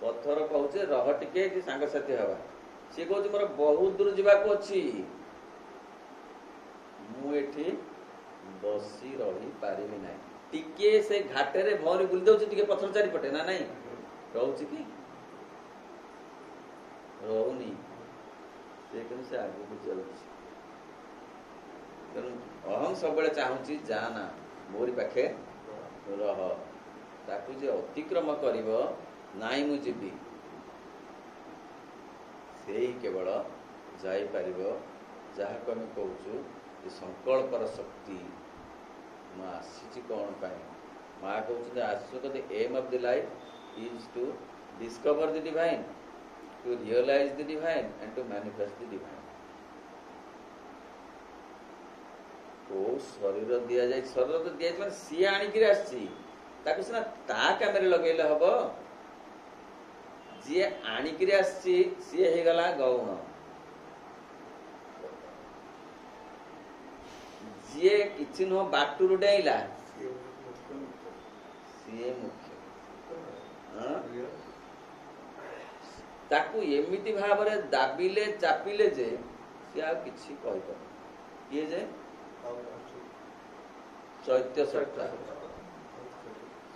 A: ପଥର କହୁଛେ ରହ ଟିକେ, ଏଠି ସାଙ୍ଗସାଥି ହବା। ସିଏ କହୁଛି ମୋର ବହୁତ ଦୂର ଯିବାକୁ ଅଛି, ମୁଁ ଏଠି ବସି ରହି ପାରିବି ନାହିଁ। ଟିକେ ସେ ଘାଟରେ ଭଉଁରୀ ବୁଲି ଦଉଛି ଟିକେ ପଥର ଚାରିପଟେ, ନା ନାଇଁ, ରହୁଛି କି ରହୁନି, ସେ କିନ୍ତୁ ସେ ଆଗକୁ ଯାଉଛି। ତେଣୁ ଅହଂ ସବୁବେଳେ ଚାହୁଁଛି ଯା ନା, ମୋରି ପାଖେ ରହ। ତାକୁ ଯେ ଅତିକ୍ରମ କରିବ, ନାଇଁ ମୁଁ ଯିବି, ସେଇ କେବଳ ଯାଇପାରିବ ଯାହାକୁ ଆମେ କହୁଛୁ ଯେ ସଂକଳ୍ପର ଶକ୍ତି। ମୁଁ ଆସିଛି କ'ଣ ପାଇଁ? ମା କହୁଛନ୍ତି as the aim of the life is to discover the divine, to realize the divine and to manifest the divine. କୋଉ ଶରୀର ଦିଆଯାଇଛି, ଶରୀର ତ ଦିଆଯାଇଛି ମାନେ ସିଏ ଆଣିକିରି ଆସିଛି, ତାକୁ ସିନା ତା କାମରେ ଲଗେଇଲେ ହବ। ଯିଏ ଆଣିକିରି ଆସିଛି ସିଏ ହେଇଗଲା ଗୌଣ, ଯିଏ କିଛି ନୁହଁ ବାଟୁରୁ ଡେଇଁଲା ସିଏ ମୁଖ୍ୟ। ତାକୁ ଏମିତି ଭାବରେ ଦାବିଲେ ଚାପିଲେ ଯେ ସିଏ ଆଉ କିଛି କହିପାରୁନି। କିଏ ଯେ ଚୈତ୍ୟ ସତ୍ତା,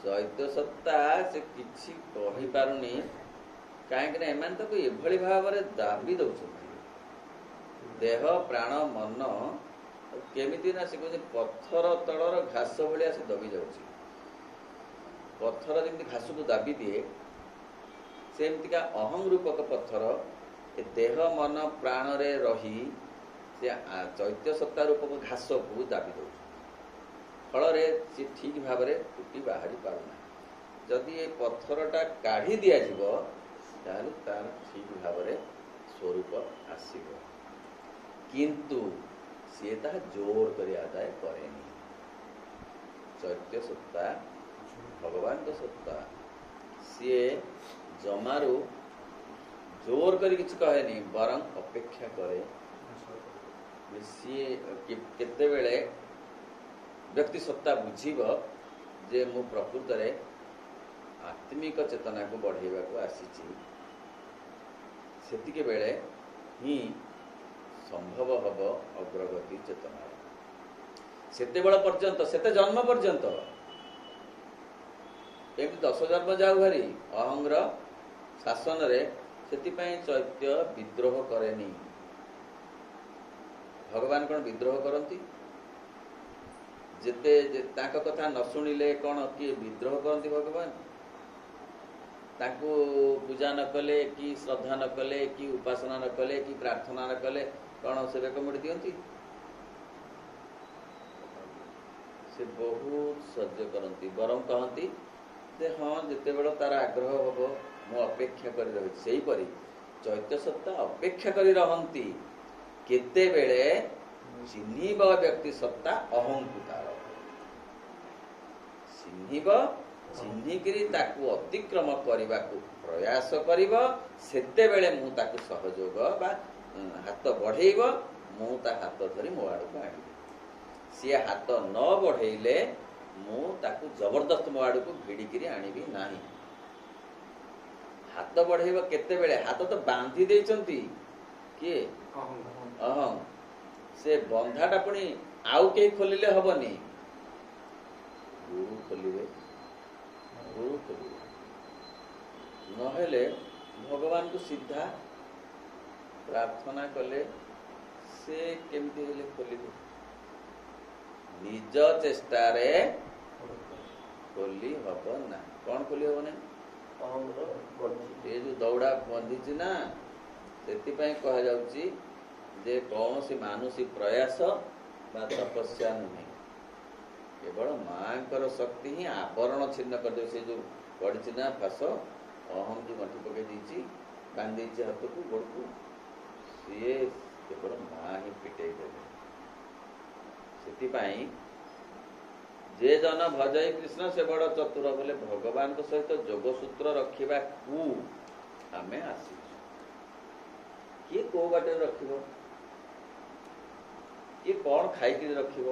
A: ଚୈତ୍ୟ ସତ୍ତା ସେ କିଛି କହିପାରୁନି, କାହିଁକି ନା ଏମାନେ ତାକୁ ଏଭଳି ଭାବରେ ଦାବି ଦଉଛନ୍ତି, ଦେହ ପ୍ରାଣ ମନ। କେମିତି ନା ସେ କହୁଛି ପଥର ତଳର ଘାସ ଭଳିଆ ସେ ଦବି ଯାଉଛି। ପଥର ଯେମିତି ଘାସକୁ ଦାବି ଦିଏ, ସେମିତିକା ଅହଂ ରୂପକ ପଥର ଏ ଦେହ ମନ ପ୍ରାଣରେ ରହି ସେ ଚୈତ୍ୟ ସତ୍ତା ରୂପକ ଘାସକୁ ଦାବି ଦେଉଛି। ଫଳରେ ସେ ଠିକ୍ ଭାବରେ ଫୁଟି ବାହାରି ପାରୁନାହିଁ। ଯଦି ଏ ପଥରଟା କାଢ଼ି ଦିଆଯିବ ତାହେଲେ ତାର ଠିକ୍ ଭାବରେ ସ୍ୱରୂପ ଆସିବ, କିନ୍ତୁ ସିଏ ତାହା ଜୋର କରି ଆଦାୟ କରେନି। ଚୈତ୍ୟ ସତ୍ତା ଭଗବାନଙ୍କ ସତ୍ତା, ସିଏ ଜମାରୁ ଜୋର କରି କିଛି କହେନି, ବରଂ ଅପେକ୍ଷା କରେ। ସିଏ କେତେବେଳେ ବ୍ୟକ୍ତି ସତ୍ତା ବୁଝିବ ଯେ ମୁଁ ପ୍ରକୃତରେ ଆତ୍ମିକ ଚେତନାକୁ ବଢ଼େଇବାକୁ ଆସିଛି, ସେତିକି ବେଳେ ହିଁ ସମ୍ଭବ ହବ ଅଗ୍ରଗତି ଚେତନାର। ସେତେବେଳେ ପର୍ଯ୍ୟନ୍ତ, ସେତେ ଜନ୍ମ ପର୍ଯ୍ୟନ୍ତ, ଏମିତି 10 ଜନ୍ମ ଯାଉ ଭାରି ଅହଂର ଶାସନରେ, ସେଥିପାଇଁ ଚୈତ୍ୟ ବିଦ୍ରୋହ କରେନି। ଭଗବାନ କ'ଣ ବିଦ୍ରୋହ କରନ୍ତି? ଯେତେ ତାଙ୍କ କଥା ନ ଶୁଣିଲେ କ'ଣ କିଏ ବିଦ୍ରୋହ କରନ୍ତି? ଭଗବାନ ତାଙ୍କୁ ପୂଜା ନ କଲେ, କି ଶ୍ରଦ୍ଧା ନ କଲେ, କି ଉପାସନା ନ କଲେ, କି ପ୍ରାର୍ଥନା ନ କଲେ କ'ଣ ସେ ବେକ ମୋଡ଼ି ଦିଅନ୍ତି? ସେ ବହୁତ ସହ୍ୟ କରନ୍ତି, ବରଂ କହନ୍ତି ଯେ ହଁ ଯେତେବେଳେ ତାର ଆଗ୍ରହ ହବ ମୁଁ ଅପେକ୍ଷା କରି ରହିଛି। ସେହିପରି ଚୈତ୍ୟ ସତ୍ତା ଅପେକ୍ଷା କରି ରହନ୍ତି, କେତେବେଳେ ଚିହ୍ନିବ ବ୍ୟକ୍ତି ସତ୍ତା ଅହଂକୁ, ତାର ଚିହ୍ନିବ, ଚିହ୍ନିକିରି ତାକୁ ଅତିକ୍ରମ କରିବାକୁ ପ୍ରୟାସ କରିବ, ସେତେବେଳେ ମୁଁ ତାକୁ ସହଯୋଗ ବା ହାତ ବଢ଼େଇବ, ମୁଁ ତା ହାତ ଧରି ମୋ ଆଡ଼କୁ ଆଣିବି। ସିଏ ହାତ ନ ବଢ଼େଇଲେ ମୁଁ ତାକୁ ଜବରଦସ୍ତ ମୋ ଆଡ଼କୁ ଭିଡ଼ିକିରି ଆଣିବି ନାହିଁ। ହାତ ବଢ଼େଇବ କେତେବେଳେ? ହାତ ତ ବାନ୍ଧି ଦେଇଛନ୍ତି, କିଏ? ଅହଂ। ସେ ବନ୍ଧାଟା ପୁଣି ଆଉ କେହି ଖୋଲିଲେ ହବନି। गुरु खोलिबे नहेले भगवान को सीधा प्रार्थना कले से केमती हेले खोलिबे निज चेष्टारे खोली हब ना कौन खोली हब ना ये जो दौड़ा बंधी ना से कह जाउची जे कौन सी मानुषी प्रयास बा तपस्या नुहे केवल माँ शक्ति ही आवरण छिन्न कर दे से जो पड़ी ना फास अहम जो गंठी पकई देती बांध हाथ को गोड़ को सी केवल माँ ही पिटे देवे से जे जन भजई कृष्ण से बड़ चतुर बोले भगवान सहित जोगसूत्र रखा आम आसी किए कौ बाटे रखिब किए कौन खाई रखिब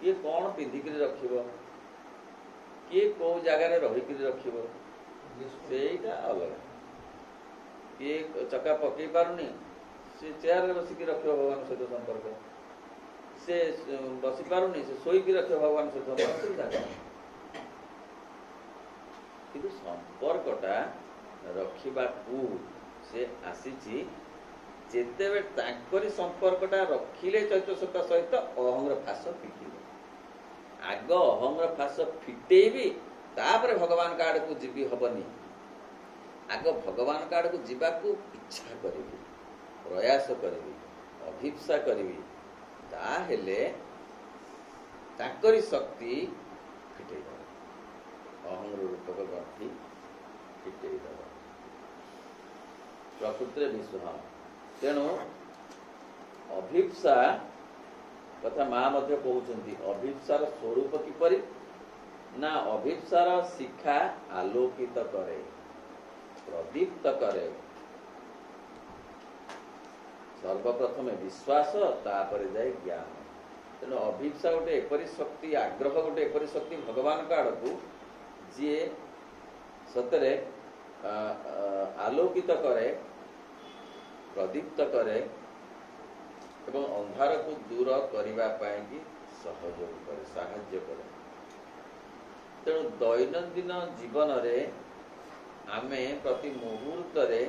A: किए कौन पिंधिक रखिब किए कौ जगार रहीकि रखिब सेटा अलग किए चका पकई पारुनी से चेयर बसिक रखिब भगवान सहित संपर्क से बसी पारुनी से शोईकी रखिब भगवान सहित असुविधा किंतु संपर्कटा रखा से आसी जेतेबे तांकरी संपर्कटा रखिले चैतन्य सहित अहंर फास फिटे आग अहंर फास फिटेबी तापर भगवान का आड़ को जीवी हबनी आग भगवान का आड़ को जीवा को इच्छा करी प्रयास करी अभिप्सा करी ताहेले तांकरी शक्ति फिटे अहंर रूपक गंठी फिटे प्रकृति विश्व तेणु अभिप्सा कथा माँ कहते अभिप्सार स्वरूप किपरि ना अभिप्सार शिखा आलोकित करे प्रदीप्त करे सर्वप्रथम विश्वास तापर जाए ज्ञान तेणु अभिप्सा गोटे एपरी शक्ति आग्रह गोटे एपरी शक्ति भगवान का आड़ को जी सतरे आलोकित करे प्रदीप्त करे एवं अंधार को दूर करने सहयोग करे साहाय्य करे तेणु दैनंदिन जीवन रे आमे प्रति मुहूर्त रे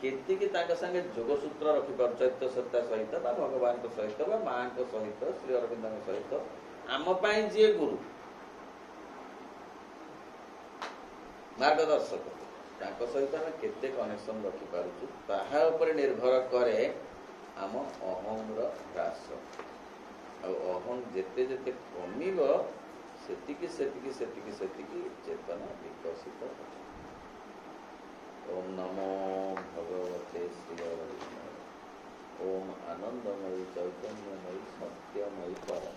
A: केतिकी तांका संगे जोगसूत्र रखिपार चैत्य सत्ता सहित बा भगवान सहित बा माँ सहित श्री अरविंद सहित आम पाई जी गुरु मार्गदर्शक सहित आम केते कनेक्शन रखिपारुछु ताहा उपरे निर्भर करे आम अहंर ह्रास अहं जेते जेते कमिब सेतिकी सेतिकी सेतिकी सेतिकी चेतना विकसित ओम नमो भगवते श्री अरविंद ओम आनंदमयी चैतन्यमयी सत्यमयी पर